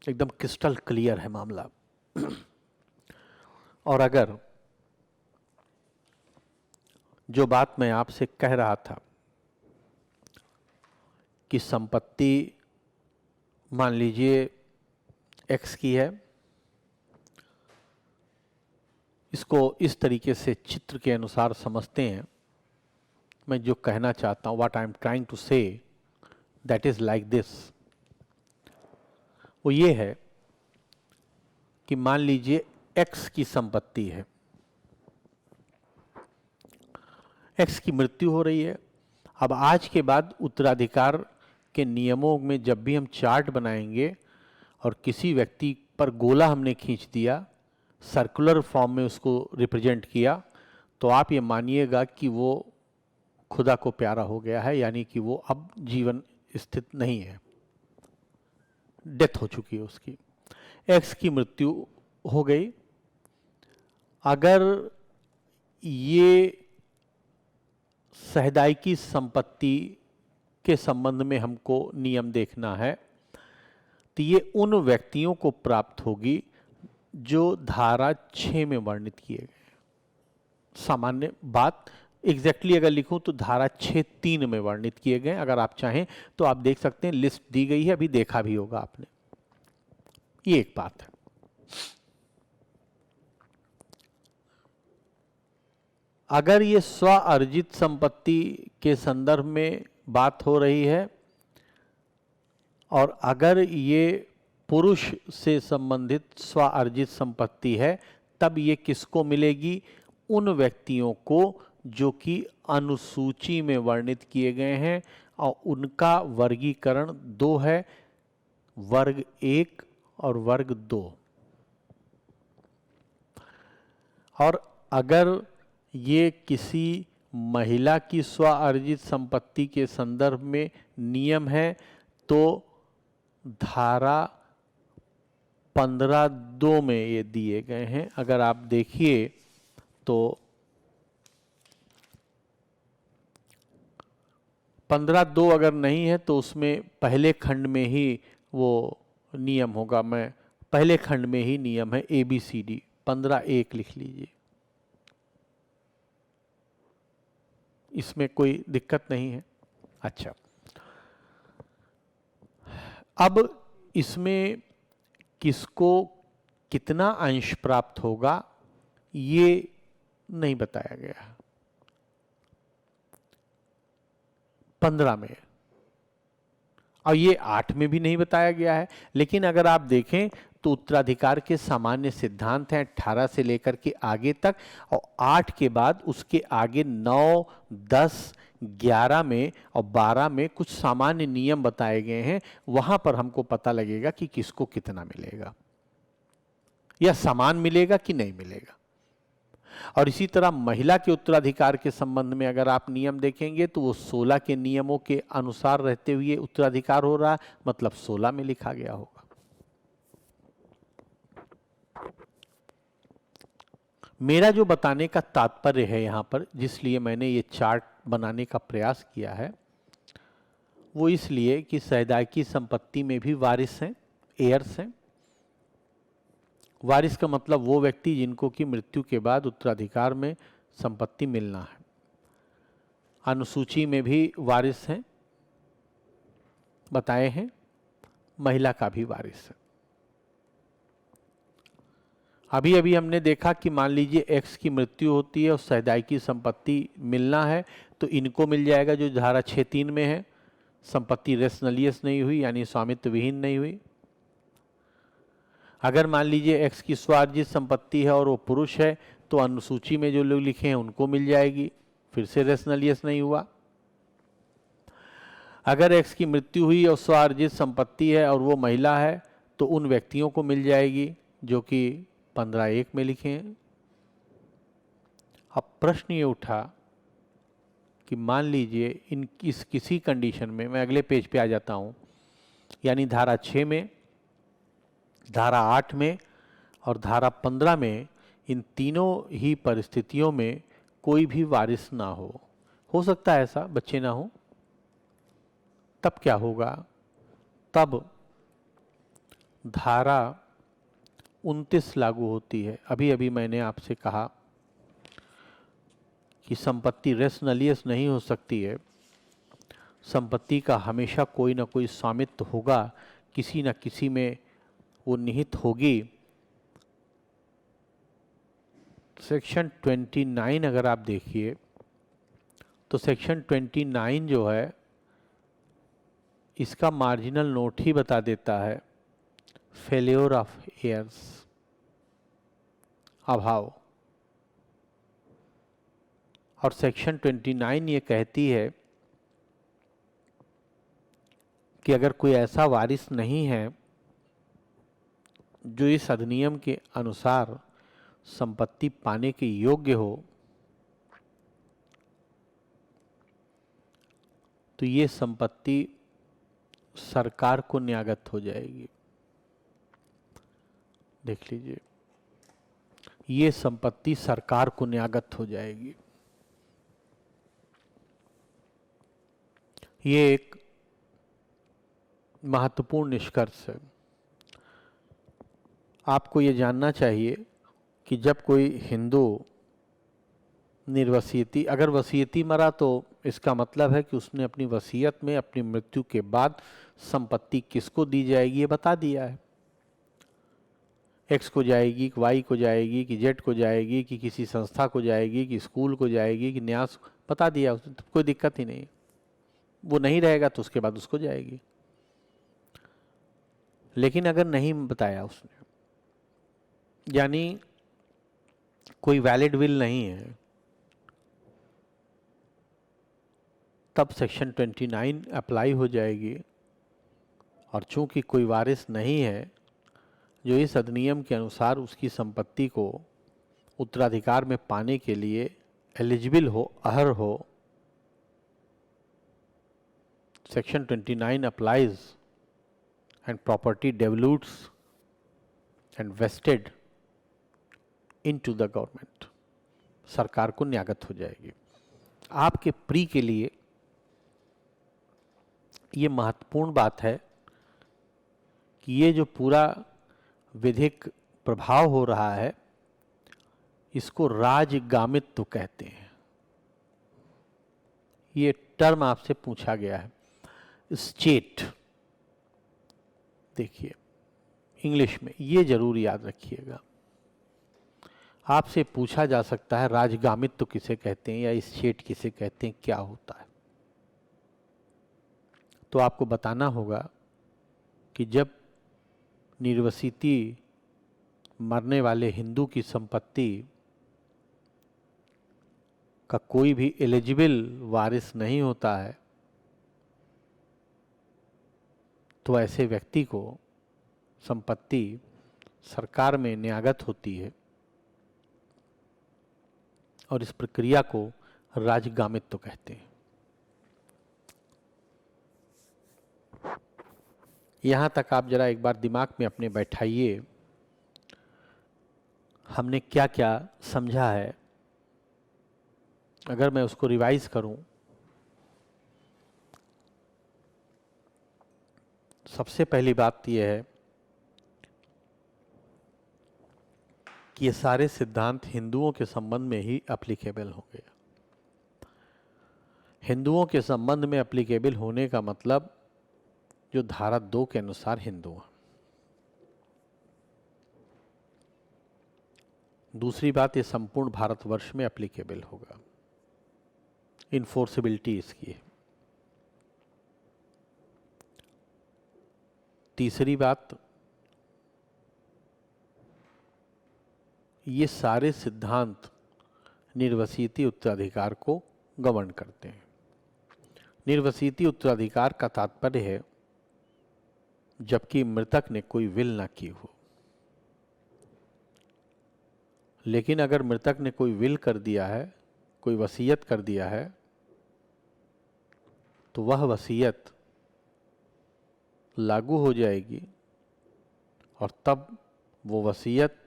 एकदम क्रिस्टल क्लियर है मामला। और अगर जो बात मैं आपसे कह रहा था कि संपत्ति मान लीजिए एक्स की है, इसको इस तरीके से चित्र के अनुसार समझते हैं। मैं जो कहना चाहता हूं, what I am trying to say, that is like this. वो ये है कि मान लीजिए एक्स की संपत्ति है, एक्स की मृत्यु हो रही है। अब आज के बाद उत्तराधिकार के नियमों में जब भी हम चार्ट बनाएंगे और किसी व्यक्ति पर गोला हमने खींच दिया, सर्कुलर फॉर्म में उसको रिप्रेजेंट किया, तो आप ये मानिएगा कि वो खुदा को प्यारा हो गया है, यानी कि वो अब जीवन स्थित नहीं है, डेथ हो चुकी है उसकी। एक्स की मृत्यु हो गई। अगर ये सहदायकी संपत्ति के संबंध में हमको नियम देखना है, तो ये उन व्यक्तियों को प्राप्त होगी जो धारा 6 में वर्णित किए गए। सामान्य बात एग्जैक्टली अगर लिखूं तो धारा 6(3) में वर्णित किए गए। अगर आप चाहें तो आप देख सकते हैं, लिस्ट दी गई है, अभी देखा भी होगा आपने। ये एक बात है। अगर ये स्व अर्जित संपत्ति के संदर्भ में बात हो रही है और अगर ये पुरुष से संबंधित स्व अर्जित संपत्ति है, तब ये किसको मिलेगी? उन व्यक्तियों को जो कि अनुसूची में वर्णित किए गए हैं, और उनका वर्गीकरण 2 है, वर्ग 1 और वर्ग 2। और अगर ये किसी महिला की स्व अर्जित संपत्ति के संदर्भ में नियम है, तो धारा 15(2) में ये दिए गए हैं। अगर आप देखिए तो 15(2) अगर नहीं है तो उसमें पहले खंड में ही वो नियम होगा। मैं पहले खंड में ही नियम है ABCD, 15(1) लिख लीजिए, इसमें कोई दिक्कत नहीं है। अच्छा, अब इसमें किसको कितना अंश प्राप्त होगा ये नहीं बताया गया। 15 में, और ये 8 में भी नहीं बताया गया है। लेकिन अगर आप देखें तो उत्तराधिकार के सामान्य सिद्धांत हैं 18 से लेकर के आगे तक, और 8 के बाद उसके आगे 9, 10, 11 में और 12 में कुछ सामान्य नियम बताए गए हैं। वहां पर हमको पता लगेगा कि किसको कितना मिलेगा, या समान मिलेगा कि नहीं मिलेगा। और इसी तरह महिला के उत्तराधिकार के संबंध में अगर आप नियम देखेंगे तो वो 16 के नियमों के अनुसार रहते हुए उत्तराधिकार हो रहा है, मतलब 16 में लिखा गया होगा। मेरा जो बताने का तात्पर्य है यहाँ पर, जिसलिए मैंने ये चार्ट बनाने का प्रयास किया है, वो इसलिए कि सहदायकी संपत्ति में भी वारिस हैं, एयर्स हैं। वारिस का मतलब वो व्यक्ति जिनको कि मृत्यु के बाद उत्तराधिकार में संपत्ति मिलना है। अनुसूची में भी वारिस हैं, बताए हैं, महिला का भी वारिस है। अभी अभी हमने देखा कि मान लीजिए एक्स की मृत्यु होती है और सहदायकी संपत्ति मिलना है, तो इनको मिल जाएगा जो धारा 6(3) में है, संपत्ति रेस नलियस नहीं हुई यानी स्वामित्व विहीन नहीं हुई। अगर मान लीजिए एक्स की स्वार्जित संपत्ति है और वो पुरुष है, तो अनुसूची में जो लोग लिखे हैं उनको मिल जाएगी, फिर से रेस नलियस नहीं हुआ। अगर एक्स की मृत्यु हुई और स्वार्जित संपत्ति है और वो महिला है, तो उन व्यक्तियों को मिल जाएगी जो कि 15(1) में लिखे हैं। अब प्रश्न ये उठा कि मान लीजिए इन किसी कंडीशन में, मैं अगले पेज पे आ जाता हूँ, यानी धारा 6 में, धारा 8 में और धारा 15 में, इन तीनों ही परिस्थितियों में कोई भी वारिस ना हो सकता है ऐसा बच्चे ना हो, तब क्या होगा? तब धारा 29 लागू होती है। अभी अभी मैंने आपसे कहा कि संपत्ति रेस नलियस नहीं हो सकती है, संपत्ति का हमेशा कोई ना कोई स्वामित्व होगा, किसी न किसी में वो निहित होगी। सेक्शन 29 अगर आप देखिए तो सेक्शन 29 जो है इसका मार्जिनल नोट ही बता देता है फेल्योर ऑफ एयर्स, अभाव। और सेक्शन 29 ये कहती है कि अगर कोई ऐसा वारिस नहीं है जो इस अधिनियम के अनुसार संपत्ति पाने के योग्य हो, तो ये संपत्ति सरकार को न्यागत हो जाएगी। देख लीजिए, ये संपत्ति सरकार को न्यागत हो जाएगी। ये एक महत्वपूर्ण निष्कर्ष है। आपको ये जानना चाहिए कि जब कोई हिंदू निर्वसीयती, अगर वसीयती मरा तो इसका मतलब है कि उसने अपनी वसीयत में अपनी मृत्यु के बाद संपत्ति किसको दी जाएगी ये बता दिया है। एक्स को जाएगी, कि वाई को जाएगी, कि जेड को जाएगी, कि किसी संस्था को जाएगी, कि स्कूल को जाएगी, कि न्यास, बता दिया उसने, तो कोई दिक्कत ही नहीं। वो नहीं रहेगा तो उसके बाद उसको जाएगी। लेकिन अगर नहीं बताया उसने, यानी कोई वैलिड विल नहीं है, तब सेक्शन 29 अप्लाई हो जाएगी। और चूंकि कोई वारिस नहीं है जो इस अधिनियम के अनुसार उसकी संपत्ति को उत्तराधिकार में पाने के लिए एलिजिबल हो, अहर हो, section 29 applies and property devolutes and vested into the government, सरकार को न्यागत हो जाएगी। आपके प्री के लिए ये महत्वपूर्ण बात है कि ये जो पूरा विधिक प्रभाव हो रहा है इसको राजगामित्व कहते हैं। ये टर्म आपसे पूछा गया है, स्टेट। देखिए इंग्लिश में ये जरूर याद रखिएगा, आपसे पूछा जा सकता है राजगामित्व किसे कहते हैं या स्टेट किसे कहते हैं, क्या होता है। तो आपको बताना होगा कि जब निर्वसिती मरने वाले हिंदू की संपत्ति का कोई भी एलिजिबल वारिस नहीं होता है, तो ऐसे व्यक्ति को संपत्ति सरकार में न्यागत होती है और इस प्रक्रिया को राजगामित्व कहते हैं। यहां तक आप जरा एक बार दिमाग में अपने बैठाइए हमने क्या क्या समझा है, अगर मैं उसको रिवाइज करूं, सबसे पहली बात यह है कि ये सारे सिद्धांत हिंदुओं के संबंध में ही एप्लीकेबल होंगे। हिंदुओं के संबंध में एप्लीकेबल होने का मतलब जो धारा 2 के अनुसार हिंदू हैं। दूसरी बात, ये संपूर्ण भारतवर्ष में एप्लीकेबल होगा, इन्फोर्सिबिलिटी इसकी है। तीसरी बात, ये सारे सिद्धांत निर्वसीयती उत्तराधिकार को गवर्न करते हैं। निर्वसीयती उत्तराधिकार का तात्पर्य है जबकि मृतक ने कोई विल ना की हो। लेकिन अगर मृतक ने कोई विल कर दिया है, कोई वसीयत कर दिया है, तो वह वसीयत लागू हो जाएगी और तब वो वसीयत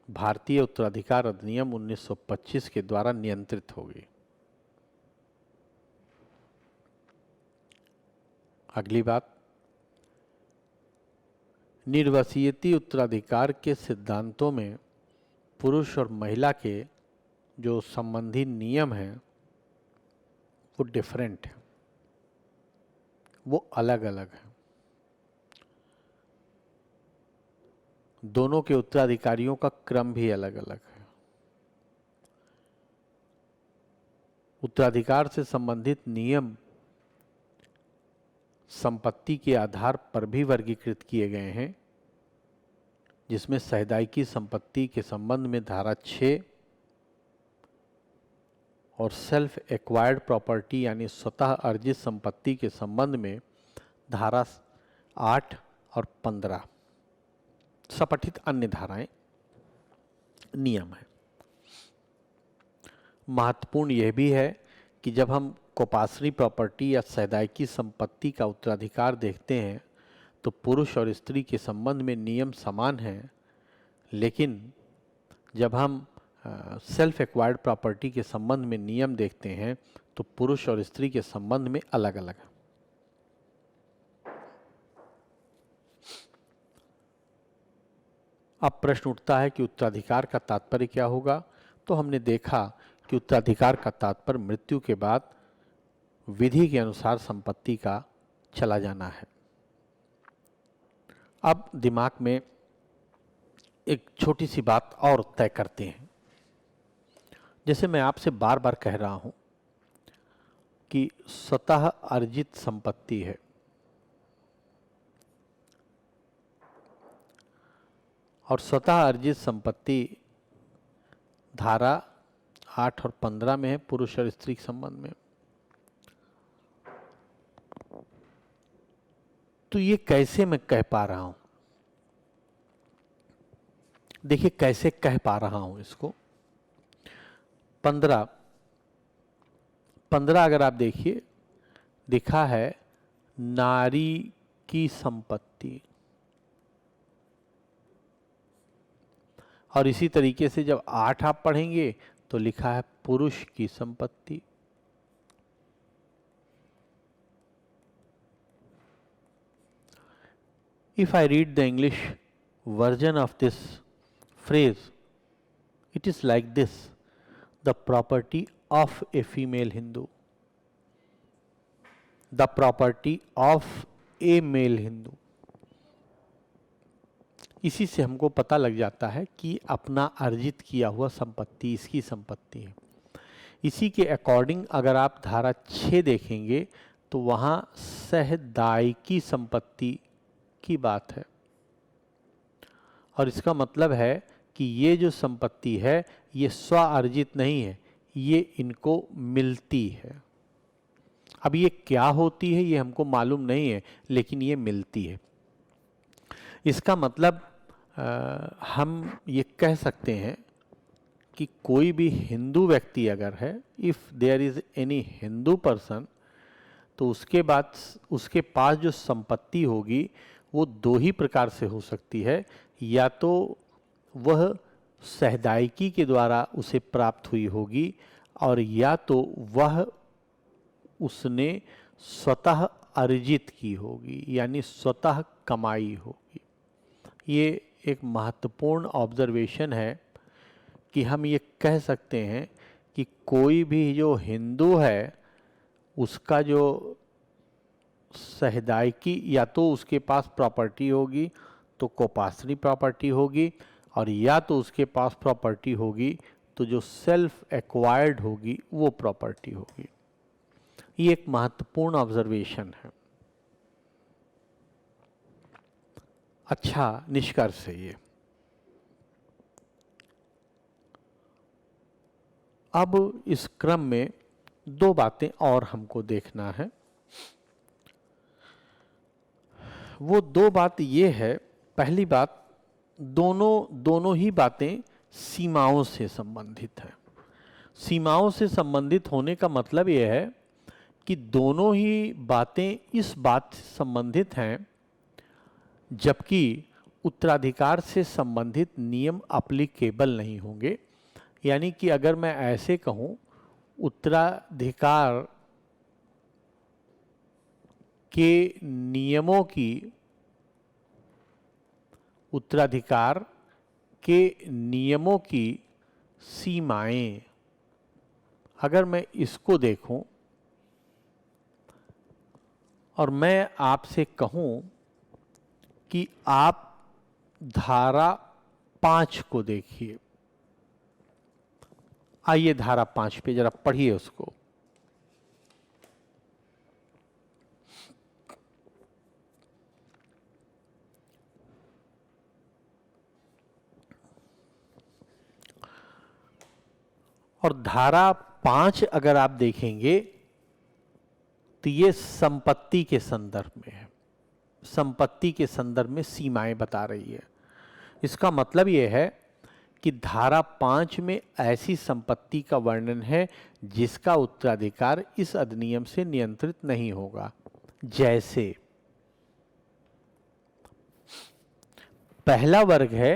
भारतीय उत्तराधिकार अधिनियम 1925 के द्वारा नियंत्रित होगी। अगली बात, निर्वसीयती उत्तराधिकार के सिद्धांतों में पुरुष और महिला के जो संबंधी नियम हैं वो डिफरेंट है, वो अलग अलग है। दोनों के उत्तराधिकारियों का क्रम भी अलग अलग है। उत्तराधिकार से संबंधित नियम संपत्ति के आधार पर भी वर्गीकृत किए गए हैं, जिसमें सहदायकी संपत्ति के संबंध में धारा 6 और सेल्फ एक्वायर्ड प्रॉपर्टी यानी स्वतः अर्जित संपत्ति के संबंध में धारा 8 और 15 सपठित अन्य धाराएं नियम है। महत्वपूर्ण यह भी है कि जब हम कोपासरी प्रॉपर्टी या सहदायकी संपत्ति का उत्तराधिकार देखते हैं तो पुरुष और स्त्री के संबंध में नियम समान हैं, लेकिन जब हम सेल्फ एक्वायर्ड प्रॉपर्टी के संबंध में नियम देखते हैं तो पुरुष और स्त्री के संबंध में अलग अलग है। अब प्रश्न उठता है कि उत्तराधिकार का तात्पर्य क्या होगा। तो हमने देखा कि उत्तराधिकार का तात्पर्य मृत्यु के बाद विधि के अनुसार संपत्ति का चला जाना है। अब दिमाग में एक छोटी सी बात और तय करते हैं। जैसे मैं आपसे बार बार कह रहा हूं कि स्वतः अर्जित संपत्ति है, और स्वतः अर्जित संपत्ति धारा 8 और 15 में है पुरुष और स्त्री के संबंध में। तो ये कैसे मैं कह पा रहा हूं? देखिए कैसे कह पा रहा हूं इसको। 15 अगर आप देखिए, लिखा है नारी की संपत्ति, और इसी तरीके से जब 8 आप पढ़ेंगे तो लिखा है पुरुष की संपत्ति। If I read the English version of this phrase, it is like this: the property of a female Hindu. The property of a male Hindu. इसी से हमको पता लग जाता है कि अपना अर्जित किया हुआ संपत्ति इसकी संपत्ति है। इसी के अकॉर्डिंग अगर आप धारा 6 देखेंगे तो वहाँ सहदायकी संपत्ति की बात है, और इसका मतलब है कि ये जो संपत्ति है ये स्व अर्जित नहीं है, ये इनको मिलती है। अब ये क्या होती है ये हमको मालूम नहीं है, लेकिन ये मिलती है। इसका मतलब हम ये कह सकते हैं कि कोई भी हिंदू व्यक्ति अगर है, if there is any Hindu person, तो उसके बाद उसके पास जो संपत्ति होगी वो दो ही प्रकार से हो सकती है। या तो वह सहदायिकी के द्वारा उसे प्राप्त हुई होगी और या तो वह उसने स्वतः अर्जित की होगी, यानी स्वतः कमाई होगी। ये एक महत्वपूर्ण ऑब्जर्वेशन है कि हम ये कह सकते हैं कि कोई भी जो हिंदू है उसका जो सहदायिकी या तो उसके पास प्रॉपर्टी होगी तो कोपासनी प्रॉपर्टी होगी, और या तो उसके पास प्रॉपर्टी होगी तो जो सेल्फ एक्वायर्ड होगी वो प्रॉपर्टी होगी। ये एक महत्वपूर्ण ऑब्जर्वेशन है। अच्छा निष्कर्ष है ये। अब इस क्रम में दो बातें और हमको देखना है। वो दो बात ये है, पहली बात, दोनों ही बातें सीमाओं से संबंधित हैं। सीमाओं से संबंधित होने का मतलब यह है कि दोनों ही बातें इस बात से संबंधित हैं, जबकि उत्तराधिकार से संबंधित नियम अप्लीकेबल नहीं होंगे। यानी कि अगर मैं ऐसे कहूं, उत्तराधिकार के नियमों की, उत्तराधिकार के नियमों की सीमाएं, अगर मैं इसको देखूं और मैं आपसे कहूं कि आप धारा 5 को देखिए, आइए धारा 5 पे जरा पढ़िए उसको। और धारा 5 अगर आप देखेंगे तो ये संपत्ति के संदर्भ में है, संपत्ति के संदर्भ में सीमाएं बता रही है। इसका मतलब यह है कि धारा 5 में ऐसी संपत्ति का वर्णन है जिसका उत्तराधिकार इस अधिनियम से नियंत्रित नहीं होगा। जैसे पहला वर्ग है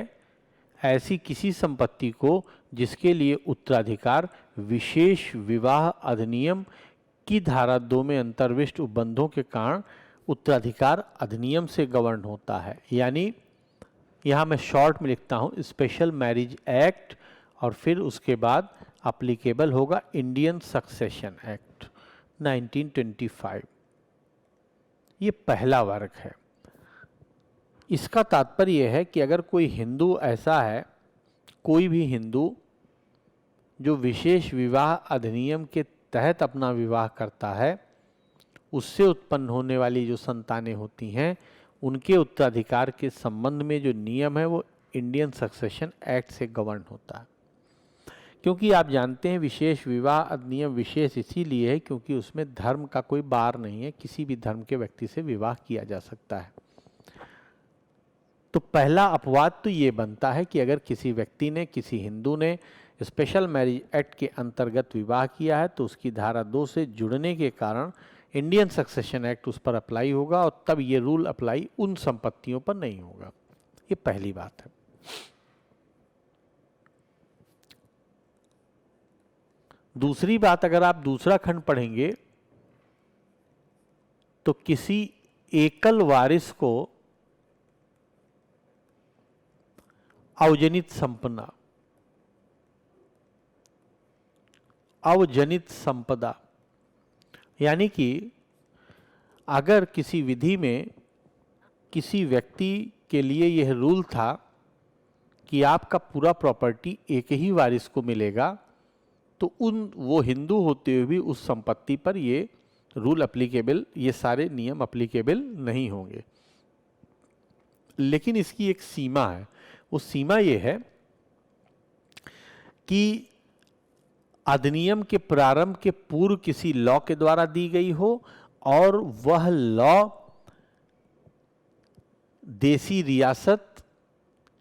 ऐसी किसी संपत्ति को जिसके लिए उत्तराधिकार विशेष विवाह अधिनियम की धारा 2 में अंतर्विष्ट उपबंधों के कारण उत्तराधिकार अधिनियम से गवर्न होता है। यानी यहाँ मैं शॉर्ट में लिखता हूँ स्पेशल मैरिज एक्ट, और फिर उसके बाद अप्लीकेबल होगा इंडियन सक्सेशन एक्ट 1925। ये पहला वर्ग है। इसका तात्पर्य यह है कि अगर कोई हिंदू ऐसा है, कोई भी हिंदू जो विशेष विवाह अधिनियम के तहत अपना विवाह करता है, उससे उत्पन्न होने वाली जो संतानें होती हैं उनके उत्तराधिकार के संबंध में जो नियम है वो इंडियन सक्सेशन एक्ट से गवर्न होता है। क्योंकि आप जानते हैं विशेष विवाह अधिनियम विशेष इसीलिए है क्योंकि उसमें धर्म का कोई बार नहीं है, किसी भी धर्म के व्यक्ति से विवाह किया जा सकता है। तो पहला अपवाद तो ये बनता है कि अगर किसी व्यक्ति ने, किसी हिंदू ने स्पेशल मैरिज एक्ट के अंतर्गत विवाह किया है तो उसकी धारा 2 से जुड़ने के कारण इंडियन सक्सेशन एक्ट उस पर अप्लाई होगा, और तब ये रूल अप्लाई उन संपत्तियों पर नहीं होगा। ये पहली बात है। दूसरी बात, अगर आप दूसरा खंड पढ़ेंगे तो किसी एकल वारिस को अवजनित संपदा, अवजनित संपदा, यानी कि अगर किसी विधि में किसी व्यक्ति के लिए यह रूल था कि आपका पूरा प्रॉपर्टी एक ही वारिस को मिलेगा, तो वो हिंदू होते हुए भी उस संपत्ति पर ये रूल अप्लीकेबल, ये सारे नियम अप्लीकेबल नहीं होंगे। लेकिन इसकी एक सीमा है। वो सीमा ये है कि अधिनियम के प्रारंभ के पूर्व किसी लॉ के द्वारा दी गई हो और वह लॉ देसी रियासत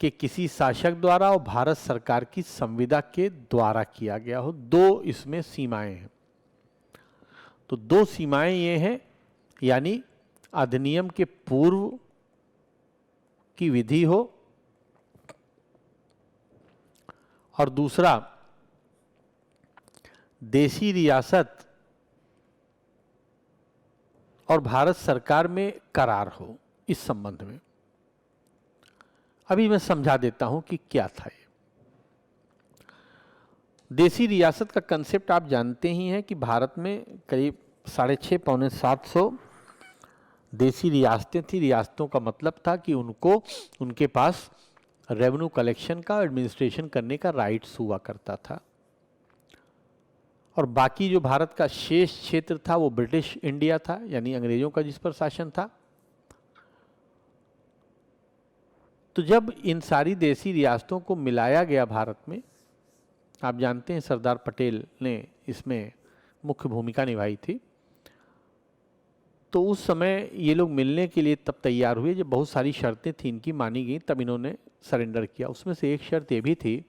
के किसी शासक द्वारा और भारत सरकार की संविदा के द्वारा किया गया हो। दो इसमें सीमाएं हैं। तो दो सीमाएं ये हैं, यानी अधिनियम के पूर्व की विधि हो और दूसरा देसी रियासत और भारत सरकार में करार हो इस संबंध में। अभी मैं समझा देता हूं कि क्या था ये। देसी रियासत का कंसेप्ट आप जानते ही हैं कि भारत में करीब 650 पौने 700 देसी रियासतें थी। रियासतों का मतलब था कि उनको उनके पास रेवेन्यू कलेक्शन का एडमिनिस्ट्रेशन करने का राइट्स हुआ करता था, और बाकी जो भारत का शेष क्षेत्र था वो ब्रिटिश इंडिया था, यानी अंग्रेजों का जिस पर शासन था। तो जब इन सारी देसी रियासतों को मिलाया गया भारत में, आप जानते हैं सरदार पटेल ने इसमें मुख्य भूमिका निभाई थी, तो उस समय ये लोग मिलने के लिए तब तैयार हुए जब बहुत सारी शर्तें थी इनकी मानी गई, तब इन्होंने सरेंडर किया। उसमें से एक शर्त ये भी थी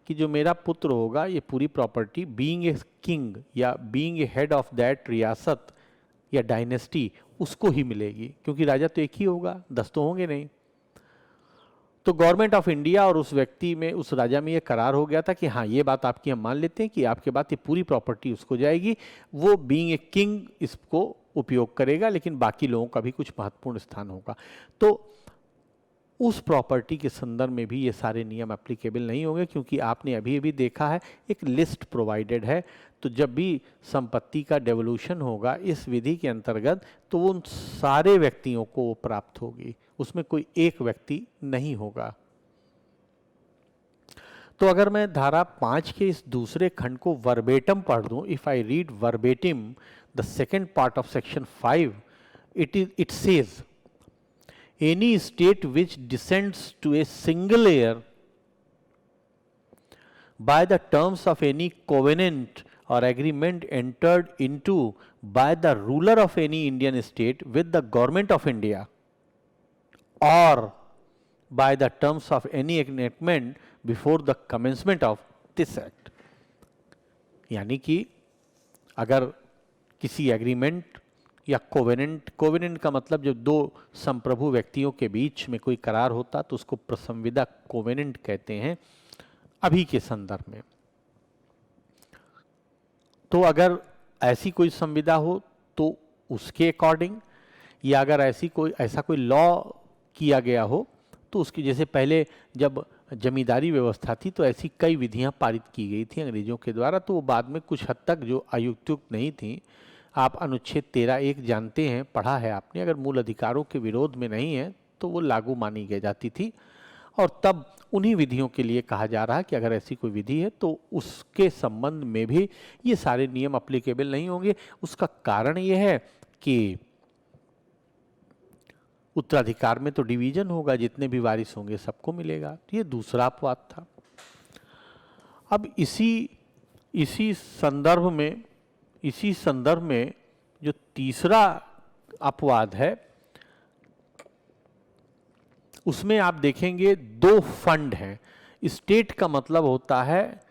कि जो मेरा पुत्र होगा ये पूरी प्रॉपर्टी बीइंग ए किंग या being a head of that रियासत या डायनेस्टी उसको ही मिलेगी, क्योंकि राजा तो एक ही होगा, 10 तो होंगे नहीं। तो गवर्नमेंट ऑफ इंडिया और उस व्यक्ति में, उस राजा में ये करार हो गया था कि हाँ ये बात आपकी हम मान लेते हैं कि आपके बाद ये पूरी प्रॉपर्टी उसको जाएगी, वो बीइंग ए किंग इसको उपयोग करेगा, लेकिन बाकी लोगों का भी कुछ महत्वपूर्ण स्थान होगा। तो उस प्रॉपर्टी के संदर्भ में भी ये सारे नियम एप्लीकेबल नहीं होंगे, क्योंकि आपने अभी अभी देखा है एक लिस्ट प्रोवाइडेड है। तो जब भी संपत्ति का डेवोल्यूशन होगा इस विधि के अंतर्गत, तो उन सारे व्यक्तियों को वो प्राप्त होगी, उसमें कोई एक व्यक्ति नहीं होगा। तो अगर मैं धारा 5 के इस दूसरे खंड को वर्बेटम पढ़ दूं, if I read verbatim the second part of section 5, it says any state which descends to a single heir by the terms of any covenant or agreement entered into by the ruler of any Indian state with the government of India or by the terms of any enactment before the commencement of this act। यानी कि अगर किसी agreement या covenant का मतलब जब दो संप्रभु व्यक्तियों के बीच में कोई करार होता तो उसको प्रसंविदा कोवेनेंट कहते हैं अभी के संदर्भ में। तो अगर ऐसी कोई संविदा हो तो उसके अकॉर्डिंग, या अगर ऐसा कोई लॉ किया गया हो तो उसकी, जैसे पहले जब जमींदारी व्यवस्था थी तो ऐसी कई विधियां पारित की गई थी अंग्रेजों के द्वारा, तो वो बाद में कुछ हद तक जो अयुक्तियुक्त नहीं थी। आप अनुच्छेद 13(1) जानते हैं, पढ़ा है आपने, अगर मूल अधिकारों के विरोध में नहीं है तो वो लागू मानी गई जाती थी। और तब उन्हीं विधियों के लिए कहा जा रहा है कि अगर ऐसी कोई विधि है तो उसके संबंध में भी ये सारे नियम अप्लीकेबल नहीं होंगे। उसका कारण ये है कि उत्तराधिकार में तो डिवीजन होगा, जितने भी वारिस होंगे सबको मिलेगा। तो ये दूसरा अपवाद था। अब इसी संदर्भ में जो तीसरा अपवाद है उसमें आप देखेंगे 2 फंड हैं। स्टेट का मतलब होता है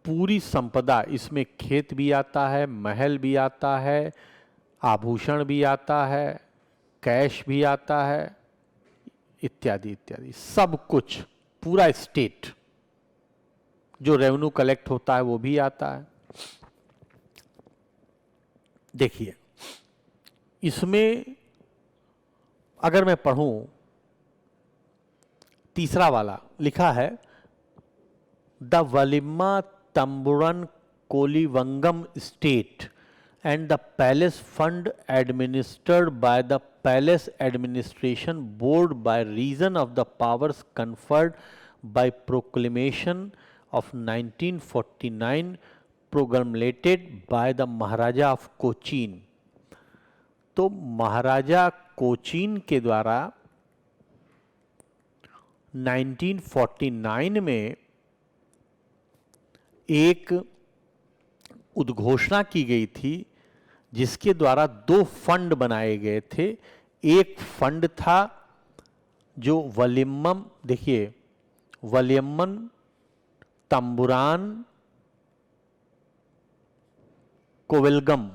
पूरी संपदा, इसमें खेत भी आता है, महल भी आता है, आभूषण भी आता है, कैश भी आता है, इत्यादि इत्यादि, सब कुछ, पूरा स्टेट। जो रेवेन्यू कलेक्ट होता है वो भी आता है। देखिए इसमें अगर मैं पढ़ूं, तीसरा वाला लिखा है the Valiamma Thampuran Kovilakam state and the palace fund administered by the palace administration board by reason of the powers conferred by proclamation of 1949 promulgated by the Maharaja of Cochin। तो महाराजा कोचीन के द्वारा 1949 में एक उद्घोषणा की गई थी जिसके द्वारा 2 फंड बनाए गए थे। एक फंड था जो वलिम्मम, देखिए वलियम्मन तंबुरान कोवेलगम,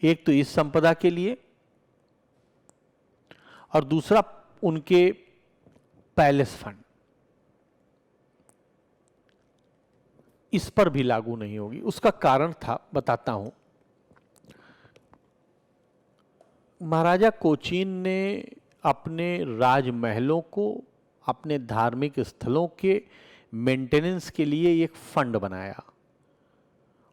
एक तो इस संपदा के लिए और दूसरा उनके पैलेस फंड। इस पर भी लागू नहीं होगी। उसका कारण था, बताता हूं। महाराजा कोचीन ने अपने राजमहलों को, अपने धार्मिक स्थलों के मेंटेनेंस के लिए एक फंड बनाया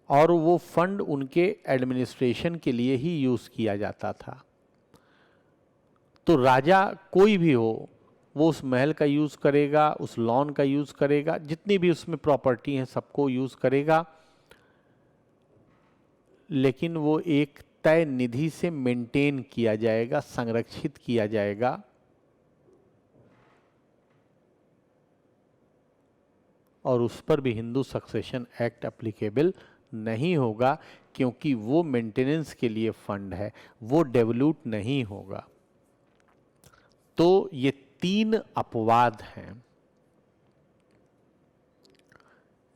और वो फंड उनके एडमिनिस्ट्रेशन के लिए ही यूज किया जाता था। तो राजा कोई भी हो, वो उस महल का यूज करेगा, उस लॉन का यूज करेगा, जितनी भी उसमें प्रॉपर्टी है सबको यूज करेगा, लेकिन वो एक तय निधि से मेंटेन किया जाएगा, संरक्षित किया जाएगा। और उस पर भी हिंदू सक्सेशन एक्ट एप्लीकेबल नहीं होगा, क्योंकि वो मेंटेनेंस के लिए फंड है, वो डेवलूट नहीं होगा। तो ये 3 अपवाद हैं।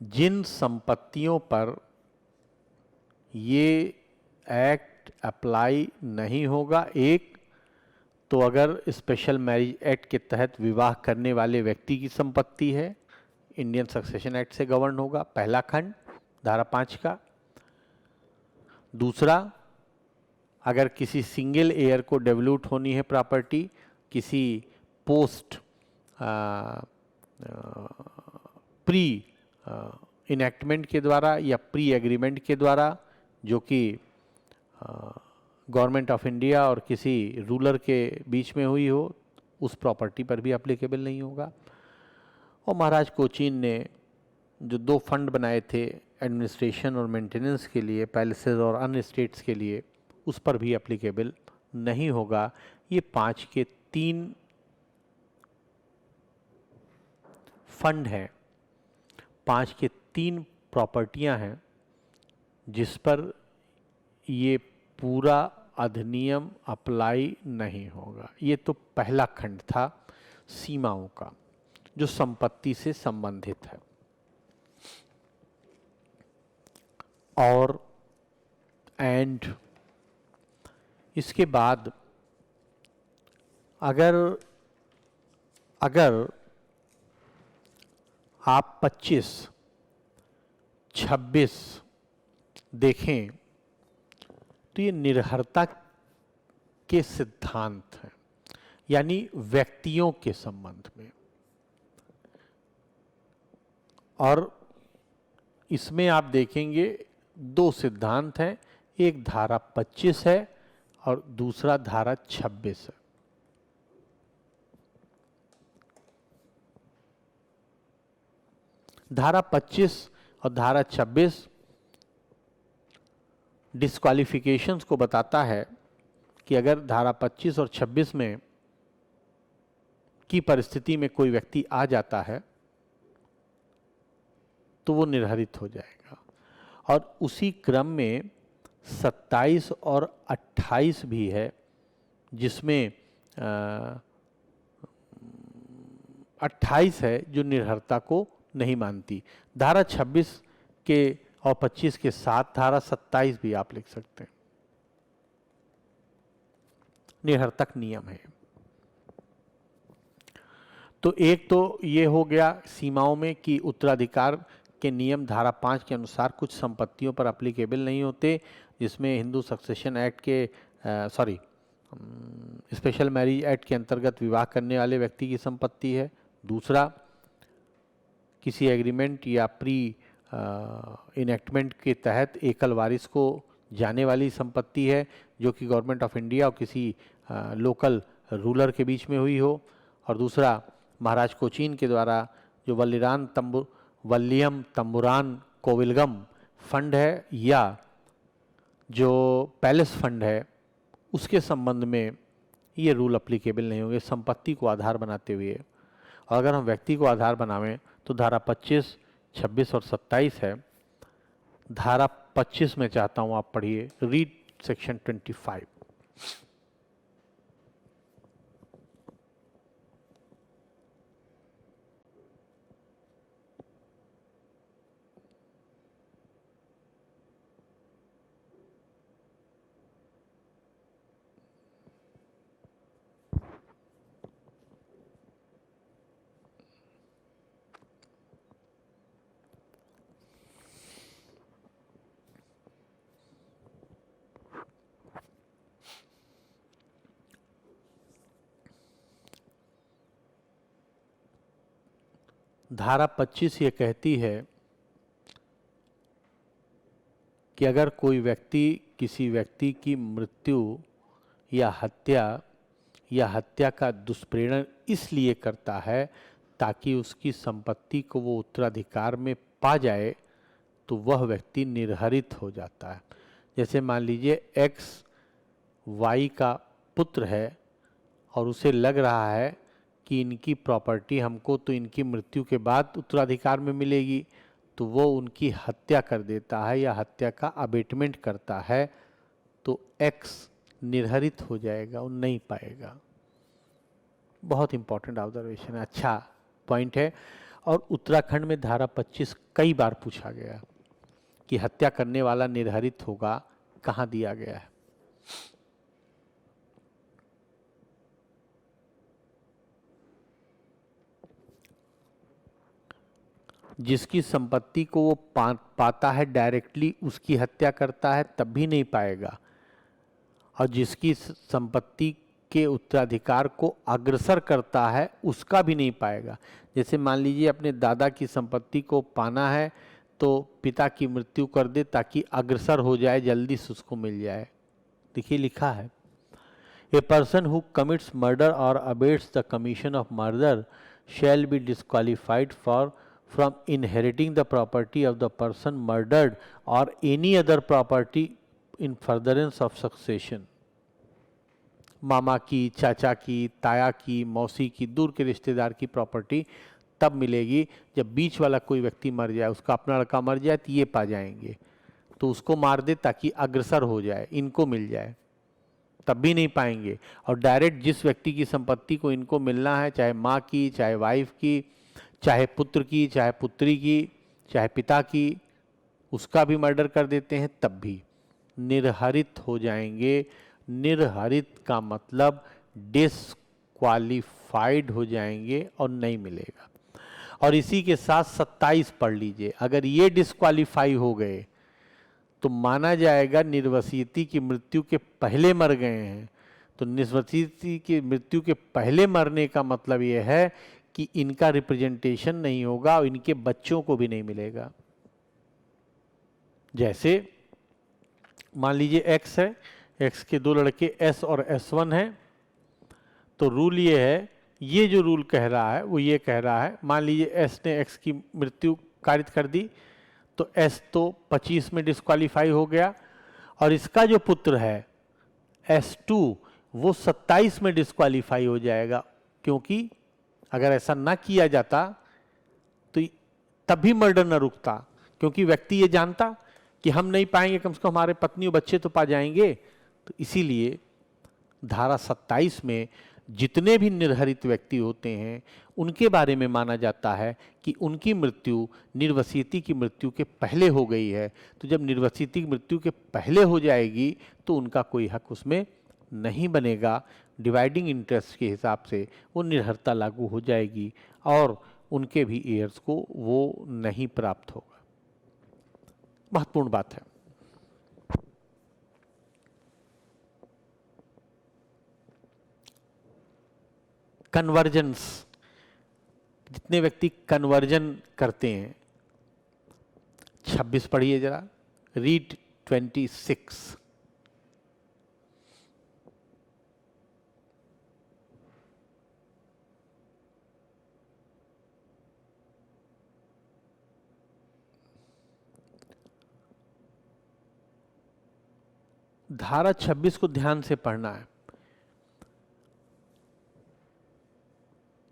जिन संपत्तियों पर ये एक्ट अप्लाई नहीं होगा, एक तो अगर स्पेशल मैरिज एक्ट के तहत विवाह करने वाले व्यक्ति की संपत्ति है, इंडियन सक्सेशन एक्ट से गवर्न होगा, पहला खंड धारा 5 का। दूसरा, अगर किसी सिंगल एयर को डेवलूट होनी है प्रॉपर्टी, किसी पोस्ट प्री इनैक्टमेंट के द्वारा या प्री एग्रीमेंट के द्वारा, जो कि गवर्नमेंट ऑफ इंडिया और किसी रूलर के बीच में हुई हो, उस प्रॉपर्टी पर भी एप्लीकेबल नहीं होगा। और महाराज कोचीन ने जो 2 फंड बनाए थे एडमिनिस्ट्रेशन और मेंटेनेंस के लिए, पैलेसेस और अन्य स्टेट्स के लिए, उस पर भी एप्लीकेबल नहीं होगा। ये 5 के 3 फंड हैं, 5 के 3 प्रॉपर्टियां हैं जिस पर ये पूरा अधिनियम अप्लाई नहीं होगा। ये तो पहला खंड था सीमाओं का, जो संपत्ति से संबंधित है। और एंड इसके बाद अगर आप 25, 26 देखें तो ये निर्हरता के सिद्धांत हैं, यानी व्यक्तियों के संबंध में। और इसमें आप देखेंगे 2 सिद्धांत हैं, एक धारा 25 है और दूसरा धारा 26 है। धारा 25 और धारा 26 डिस्क्वालिफिकेशंस को बताता है कि अगर धारा 25 और 26 में की परिस्थिति में कोई व्यक्ति आ जाता है तो वो निर्हरित हो जाएगा। और उसी क्रम में 27 और 28 भी है, जिसमें 28 है जो निर्हरता को नहीं मानती। धारा 26 के और 25 के साथ धारा 27 भी आप लिख सकते हैं, निर्हरतक नियम है। तो एक तो ये हो गया सीमाओं में कि उत्तराधिकार के नियम धारा 5 के अनुसार कुछ संपत्तियों पर एप्लीकेबल नहीं होते, जिसमें हिंदू सक्सेशन एक्ट के स्पेशल मैरिज एक्ट के अंतर्गत विवाह करने वाले व्यक्ति की संपत्ति है। दूसरा, किसी एग्रीमेंट या प्री इनैक्टमेंट के तहत एकल वारिस को जाने वाली संपत्ति है, जो कि गवर्नमेंट ऑफ इंडिया और किसी लोकल रूलर के बीच में हुई हो। और दूसरा, महाराज कोचीन के द्वारा जो वल्लियम तंबुरान कोविलगम फंड है या जो पैलेस फंड है, उसके संबंध में ये रूल अप्लीकेबल नहीं होंगे संपत्ति को आधार बनाते हुए। और अगर हम व्यक्ति को आधार बनावें तो धारा 25, 26 और 27 है। धारा 25 में चाहता हूं आप पढ़िए, रीड सेक्शन 25। धारा 25 ये कहती है कि अगर कोई व्यक्ति किसी व्यक्ति की मृत्यु या हत्या का दुष्प्रेरण इसलिए करता है ताकि उसकी संपत्ति को वो उत्तराधिकार में पा जाए, तो वह व्यक्ति निर्हरित हो जाता है। जैसे मान लीजिए एक्स वाई का पुत्र है और उसे लग रहा है कि इनकी प्रॉपर्टी हमको तो इनकी मृत्यु के बाद उत्तराधिकार में मिलेगी, तो वो उनकी हत्या कर देता है या हत्या का अबेटमेंट करता है, तो एक्स निर्हरित हो जाएगा, वो नहीं पाएगा। बहुत इंपॉर्टेंट ऑब्जर्वेशन है, अच्छा पॉइंट है। और उत्तराखंड में धारा 25 कई बार पूछा गया कि हत्या करने वाला निर्हरित होगा, कहाँ दिया गया है। जिसकी संपत्ति को वो पाता है डायरेक्टली उसकी हत्या करता है तब भी नहीं पाएगा, और जिसकी संपत्ति के उत्तराधिकार को अग्रसर करता है उसका भी नहीं पाएगा। जैसे मान लीजिए अपने दादा की संपत्ति को पाना है तो पिता की मृत्यु कर दे ताकि अग्रसर हो जाए, जल्दी से उसको मिल जाए। देखिए लिखा है, a person who commits murder और abets the commission of murder shall be disqualified from inheriting the property of the person murdered or any other property in furtherance of succession। मामा की, चाचा की, ताया की, मौसी की, दूर के रिश्तेदार की प्रॉपर्टी तब मिलेगी जब बीच वाला कोई व्यक्ति मर जाए, उसका अपना लड़का मर जाए तो ये पा जाएंगे, तो उसको मार दे ताकि अग्रसर हो जाए, इनको मिल जाए, तब भी नहीं पाएंगे। और डायरेक्ट जिस व्यक्ति की संपत्ति को इनको मिलना है, चाहे माँ की, चाहे वाइफ की, चाहे पुत्र की, चाहे पुत्री की, चाहे पिता की, उसका भी मर्डर कर देते हैं तब भी निर्हरित हो जाएंगे। निर्हरित का मतलब डिस्क्वालिफाइड हो जाएंगे और नहीं मिलेगा। और इसी के साथ 27 पढ़ लीजिए, अगर ये डिस्क्वालीफाई हो गए तो माना जाएगा निर्वसियती की मृत्यु के पहले मर गए हैं। तो निर्वसियती की मृत्यु के पहले मरने का मतलब यह है कि इनका रिप्रेजेंटेशन नहीं होगा और इनके बच्चों को भी नहीं मिलेगा। जैसे मान लीजिए एक्स है, एक्स के दो लड़के एस और S1 हैं, तो रूल ये है, ये जो रूल कह रहा है वो ये कह रहा है, मान लीजिए एस ने एक्स की मृत्यु कारित कर दी तो एस तो 25 में डिस्क्वालीफाई हो गया, और इसका जो पुत्र है S2 वो 27 में डिस्क्वालीफाई हो जाएगा, क्योंकि अगर ऐसा ना किया जाता तो तब भी मर्डर न रुकता, क्योंकि व्यक्ति ये जानता कि हम नहीं पाएंगे, कम से कम हमारे पत्नी और बच्चे तो पा जाएंगे। तो इसीलिए धारा 27 में जितने भी निर्हरित व्यक्ति होते हैं उनके बारे में माना जाता है कि उनकी मृत्यु निर्वसियती की मृत्यु के पहले हो गई है। तो जब निर्वसियती की मृत्यु के पहले हो जाएगी तो उनका कोई हक उसमें नहीं बनेगा। डिवाइडिंग इंटरेस्ट के हिसाब से वो निर्हरता लागू हो जाएगी और उनके भी एयर्स को वो नहीं प्राप्त होगा। महत्वपूर्ण बात है। कन्वर्जेंस, जितने व्यक्ति कन्वर्जन करते हैं, 26 पढ़िए जरा, रीड 26। धारा 26 को ध्यान से पढ़ना है।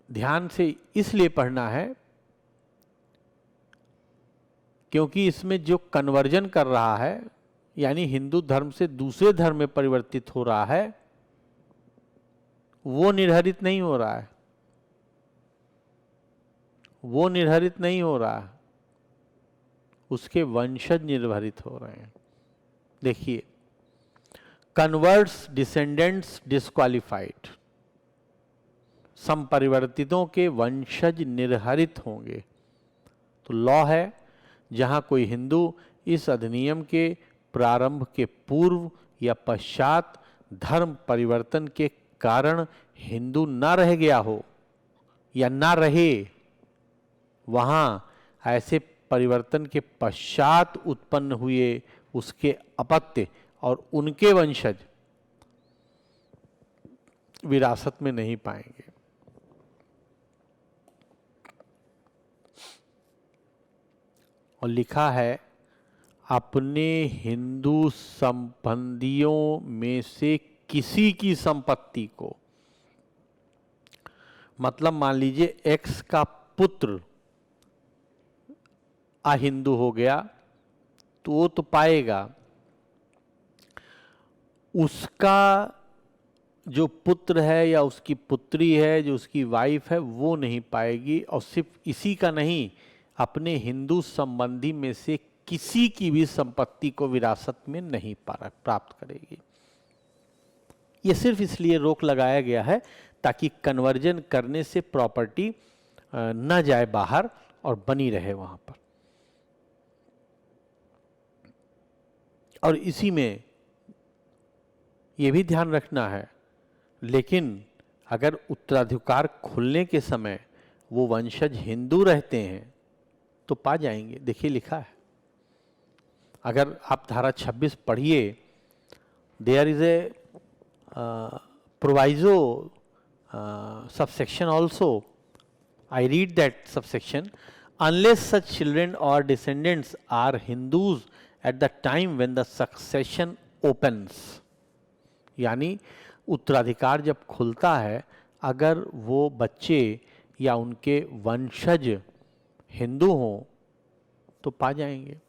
ध्यान से इसलिए पढ़ना है क्योंकि इसमें जो कन्वर्जन कर रहा है, यानी हिंदू धर्म से दूसरे धर्म में परिवर्तित हो रहा है, वो निर्हरित नहीं हो रहा है, वो निर्हरित नहीं हो रहा है, उसके वंशज निर्भरित हो रहे हैं। देखिए, कन्वर्ट्स डिसेंडेंट्स डिस्क्वालिफाइड, संपरिवर्तितों के वंशज निर्हरित होंगे। तो लॉ है, जहां कोई हिंदू इस अधिनियम के प्रारंभ के पूर्व या पश्चात धर्म परिवर्तन के कारण हिंदू ना रह गया हो या ना रहे, वहाँ ऐसे परिवर्तन के पश्चात उत्पन्न हुए उसके अपत्य और उनके वंशज विरासत में नहीं पाएंगे। और लिखा है अपने हिंदू संबंधियों में से किसी की संपत्ति को, मतलब मान लीजिए एक्स का पुत्र अहिंदू हो गया तो वो तो पाएगा, उसका जो पुत्र है या उसकी पुत्री है, जो उसकी वाइफ है, वो नहीं पाएगी। और सिर्फ इसी का नहीं, अपने हिंदू संबंधी में से किसी की भी संपत्ति को विरासत में नहीं प्राप्त करेगी। ये सिर्फ इसलिए रोक लगाया गया है ताकि कन्वर्जन करने से प्रॉपर्टी न जाए बाहर और बनी रहे वहां पर। और इसी में ये भी ध्यान रखना है, लेकिन अगर उत्तराधिकार खुलने के समय वो वंशज हिंदू रहते हैं तो पा जाएंगे। देखिए लिखा है, अगर आप धारा 26 पढ़िए, there is a proviso subsection also. I read that subsection. Unless such children or descendants are Hindus at the time when the succession opens. यानी उत्तराधिकार जब खुलता है, अगर वो बच्चे या उनके वंशज हिंदू हों तो पा जाएंगे।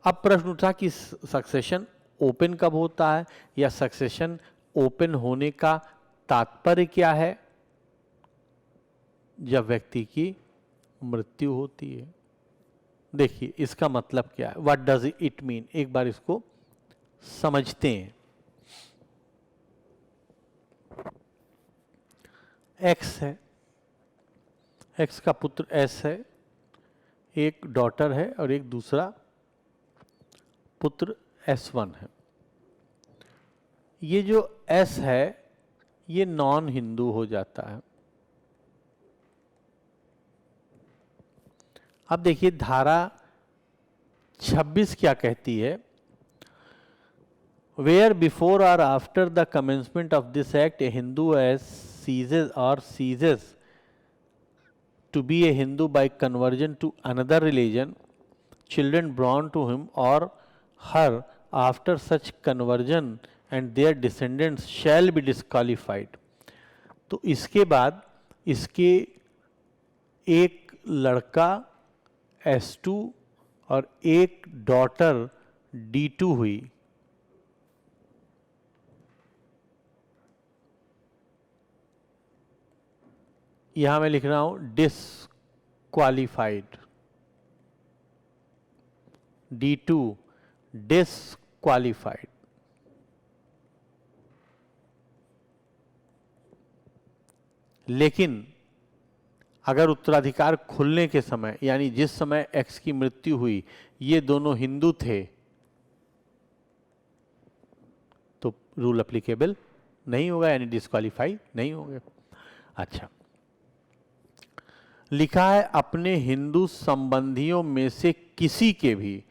अब प्रश्न उठा कि सक्सेशन ओपन कब होता है, या सक्सेशन ओपन होने का तात्पर्य क्या है? जब व्यक्ति की मृत्यु होती है। देखिए इसका मतलब क्या है, व्हाट डज इट मीन, एक बार इसको समझते हैं। एक्स है, एक्स का पुत्र एस है, एक डॉटर है और एक दूसरा पुत्र S1 है। ये जो S है ये नॉन हिंदू हो जाता है। अब देखिए धारा 26 क्या कहती है, वेयर बिफोर और after the commencement of this act a Hindu has ceases और ceases to be a Hindu by conversion to another religion, children born to him or her after such conversion and their descendants shall be disqualified. तो इसके बाद इसके एक लड़का S2 और एक daughter D2 हुई। यहां मैं लिख रहा हूं डिसक्वालिफाइड, D2 डिसक्वालिफाइड। लेकिन अगर उत्तराधिकार खुलने के समय, यानी जिस समय एक्स की मृत्यु हुई, ये दोनों हिंदू थे, तो रूल एप्लीकेबल नहीं होगा, यानी डिस्क्वालीफाई नहीं होंगे। अच्छा, लिखा है अपने हिंदू संबंधियों में से किसी के भी,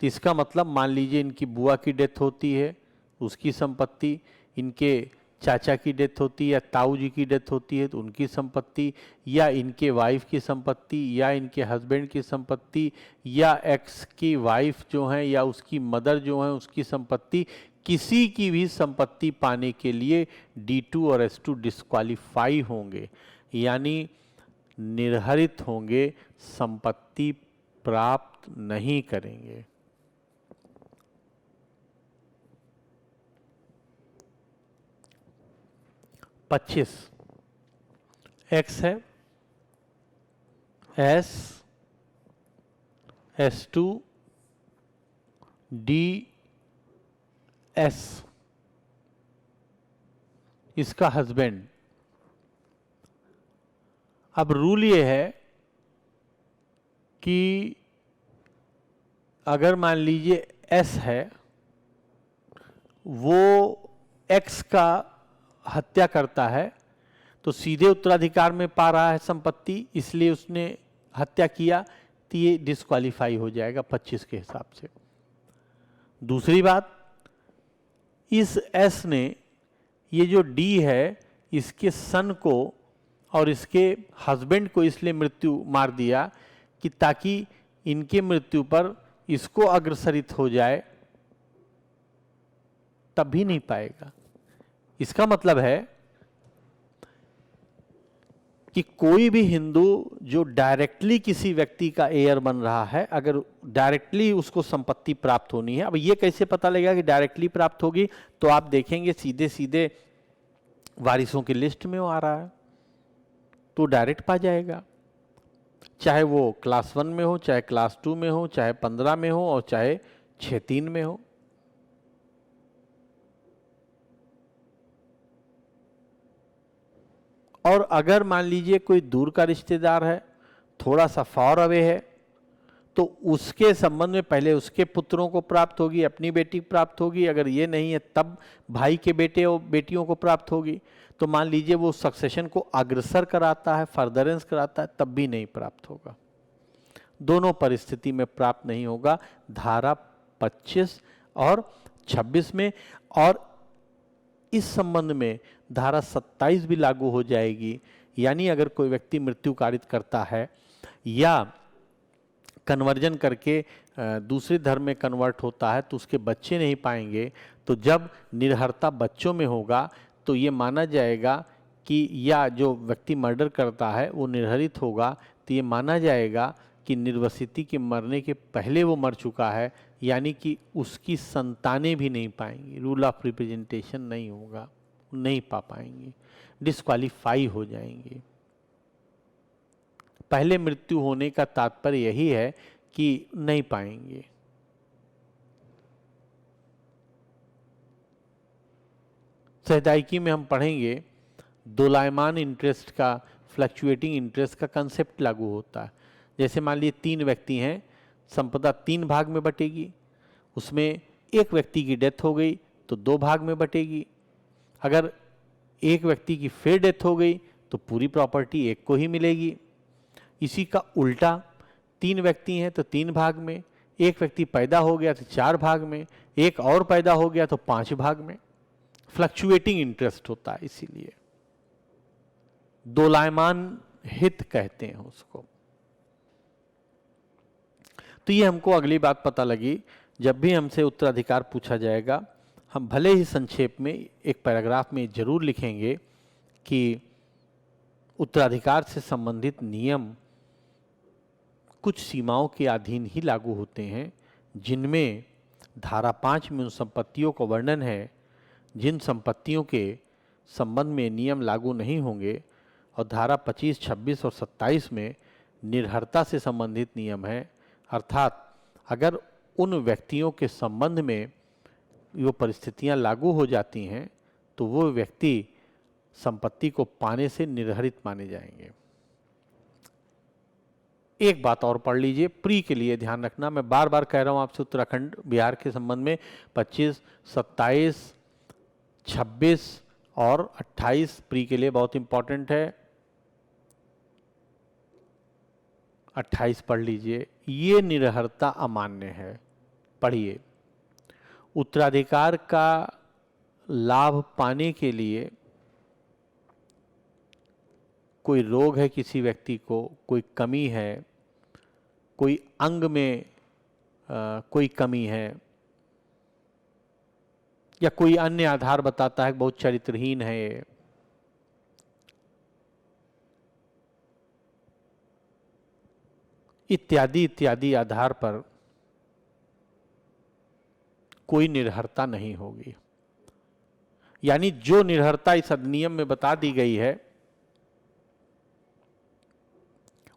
तो इसका मतलब मान लीजिए इनकी बुआ की डेथ होती है, उसकी संपत्ति, इनके चाचा की डेथ होती है या ताऊ जी की डेथ होती है तो उनकी संपत्ति, या इनके वाइफ की संपत्ति, या इनके हस्बैंड की संपत्ति, या एक्स की वाइफ जो है या उसकी मदर जो है उसकी संपत्ति, किसी की भी संपत्ति पाने के लिए D2 और S2 डिस्क्वालीफाई होंगे, यानी निर्हरित होंगे, संपत्ति प्राप्त नहीं करेंगे। पच्चीस एक्स है, S, S2, D, S, इसका हस्बैंड। अब रूल ये है कि अगर मान लीजिए S है, वो X का हत्या करता है तो सीधे उत्तराधिकार में पा रहा है संपत्ति, इसलिए उसने हत्या किया तो ये डिस्क्वालीफाई हो जाएगा 25 के हिसाब से। दूसरी बात, इस एस ने ये जो डी है इसके सन को और इसके हस्बैंड को इसलिए मृत्यु मार दिया कि ताकि इनके मृत्यु पर इसको अग्रसरित हो जाए, तब भी नहीं पाएगा। इसका मतलब है कि कोई भी हिंदू जो डायरेक्टली किसी व्यक्ति का हेयर बन रहा है, अगर डायरेक्टली उसको संपत्ति प्राप्त होनी है, अब ये कैसे पता लगेगा कि डायरेक्टली प्राप्त होगी, तो आप देखेंगे सीधे सीधे वारिसों की लिस्ट में वो आ रहा है तो डायरेक्ट पा जाएगा, चाहे वो क्लास 1 में हो, चाहे क्लास 2 में हो, चाहे 15 में हो और चाहे 6-3 में हो। और अगर मान लीजिए कोई दूर का रिश्तेदार है, थोड़ा सा फार अवे है, तो उसके संबंध में पहले उसके पुत्रों को प्राप्त होगी, अपनी बेटी प्राप्त होगी, अगर ये नहीं है तब भाई के बेटे और बेटियों को प्राप्त होगी। तो मान लीजिए वो सक्सेशन को अग्रसर कराता है, फर्दरेंस कराता है, तब भी नहीं प्राप्त होगा। दोनों परिस्थिति में प्राप्त नहीं होगा धारा 25 और 26 में। और इस संबंध में धारा 27 भी लागू हो जाएगी, यानी अगर कोई व्यक्ति मृत्यु कारित करता है या कन्वर्जन करके दूसरे धर्म में कन्वर्ट होता है तो उसके बच्चे नहीं पाएंगे, तो जब निर्हरता बच्चों में होगा तो ये माना जाएगा कि, या जो व्यक्ति मर्डर करता है वो निर्हरित होगा तो ये माना जाएगा कि निर्वसिती के मरने के पहले वो मर चुका है, यानी कि उसकी संतानें भी नहीं पाएंगी, रूल ऑफ रिप्रेजेंटेशन नहीं होगा, नहीं पा पाएंगे, डिस्क्वालीफाई हो जाएंगे। पहले मृत्यु होने का तात्पर्य यही है कि नहीं पाएंगे। सहदायिकी में हम पढ़ेंगे दोलायमान इंटरेस्ट का, फ्लक्चुएटिंग इंटरेस्ट का कंसेप्ट लागू होता है। जैसे मान लीजिए 3 व्यक्ति हैं, संपदा 3 भाग में बटेगी, उसमें एक व्यक्ति की डेथ हो गई तो 2 भाग में बटेगी। अगर एक व्यक्ति की फिर डेथ हो गई तो पूरी प्रॉपर्टी एक को ही मिलेगी। इसी का उल्टा, 3 व्यक्ति हैं तो 3 भाग में, एक व्यक्ति पैदा हो गया तो 4 भाग में, एक और पैदा हो गया तो 5 भाग में। फ्लक्चुएटिंग इंटरेस्ट होता है, इसीलिए दोलायमान हित कहते हैं उसको। तो ये हमको अगली बात पता लगी, जब भी हमसे उत्तराधिकार पूछा जाएगा हम भले ही संक्षेप में एक पैराग्राफ में जरूर लिखेंगे कि उत्तराधिकार से संबंधित नियम कुछ सीमाओं के अधीन ही लागू होते हैं, जिनमें धारा 5 में उन संपत्तियों का वर्णन है जिन संपत्तियों के संबंध में नियम लागू नहीं होंगे, और धारा 25, 26 और 27 में निर्हरता से संबंधित नियम है, अर्थात अगर उन व्यक्तियों के संबंध में वो परिस्थितियां लागू हो जाती हैं तो वो व्यक्ति संपत्ति को पाने से निर्हरित माने जाएंगे। एक बात और पढ़ लीजिए, प्री के लिए ध्यान रखना, मैं बार बार कह रहा हूं आपसे, उत्तराखंड बिहार के संबंध में 25, 27, 26 और 28 प्री के लिए बहुत इंपॉर्टेंट है। 28 पढ़ लीजिए, ये निर्हरता अमान्य है। पढ़िए, उत्तराधिकार का लाभ पाने के लिए कोई रोग है किसी व्यक्ति को, कोई कमी है, कोई अंग में कोई कमी है, या कोई अन्य आधार बताता है बहुत चरित्रहीन है ये, इत्यादि इत्यादि आधार पर कोई निर्हरता नहीं होगी। यानी जो निर्हरता इस अधिनियम में बता दी गई है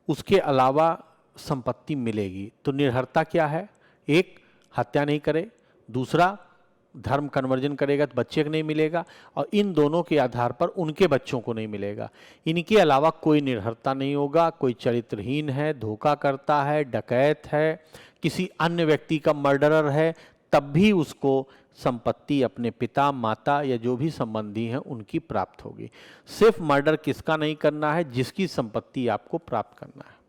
उसके अलावा संपत्ति मिलेगी। तो निर्हरता क्या है? एक, हत्या नहीं करे, दूसरा धर्म कन्वर्जन करेगा तो बच्चे को नहीं मिलेगा, और इन दोनों के आधार पर उनके बच्चों को नहीं मिलेगा। इनके अलावा कोई निर्हरता नहीं होगा। कोई चरित्रहीन है, धोखा करता है, डकैत है, किसी अन्य व्यक्ति का मर्डरर है, तब भी उसको संपत्ति अपने पिता, माता या जो भी संबंधी हैं उनकी प्राप्त होगी। सिर्फ मर्डर किसका नहीं करना है? जिसकी संपत्ति आपको प्राप्त करना है।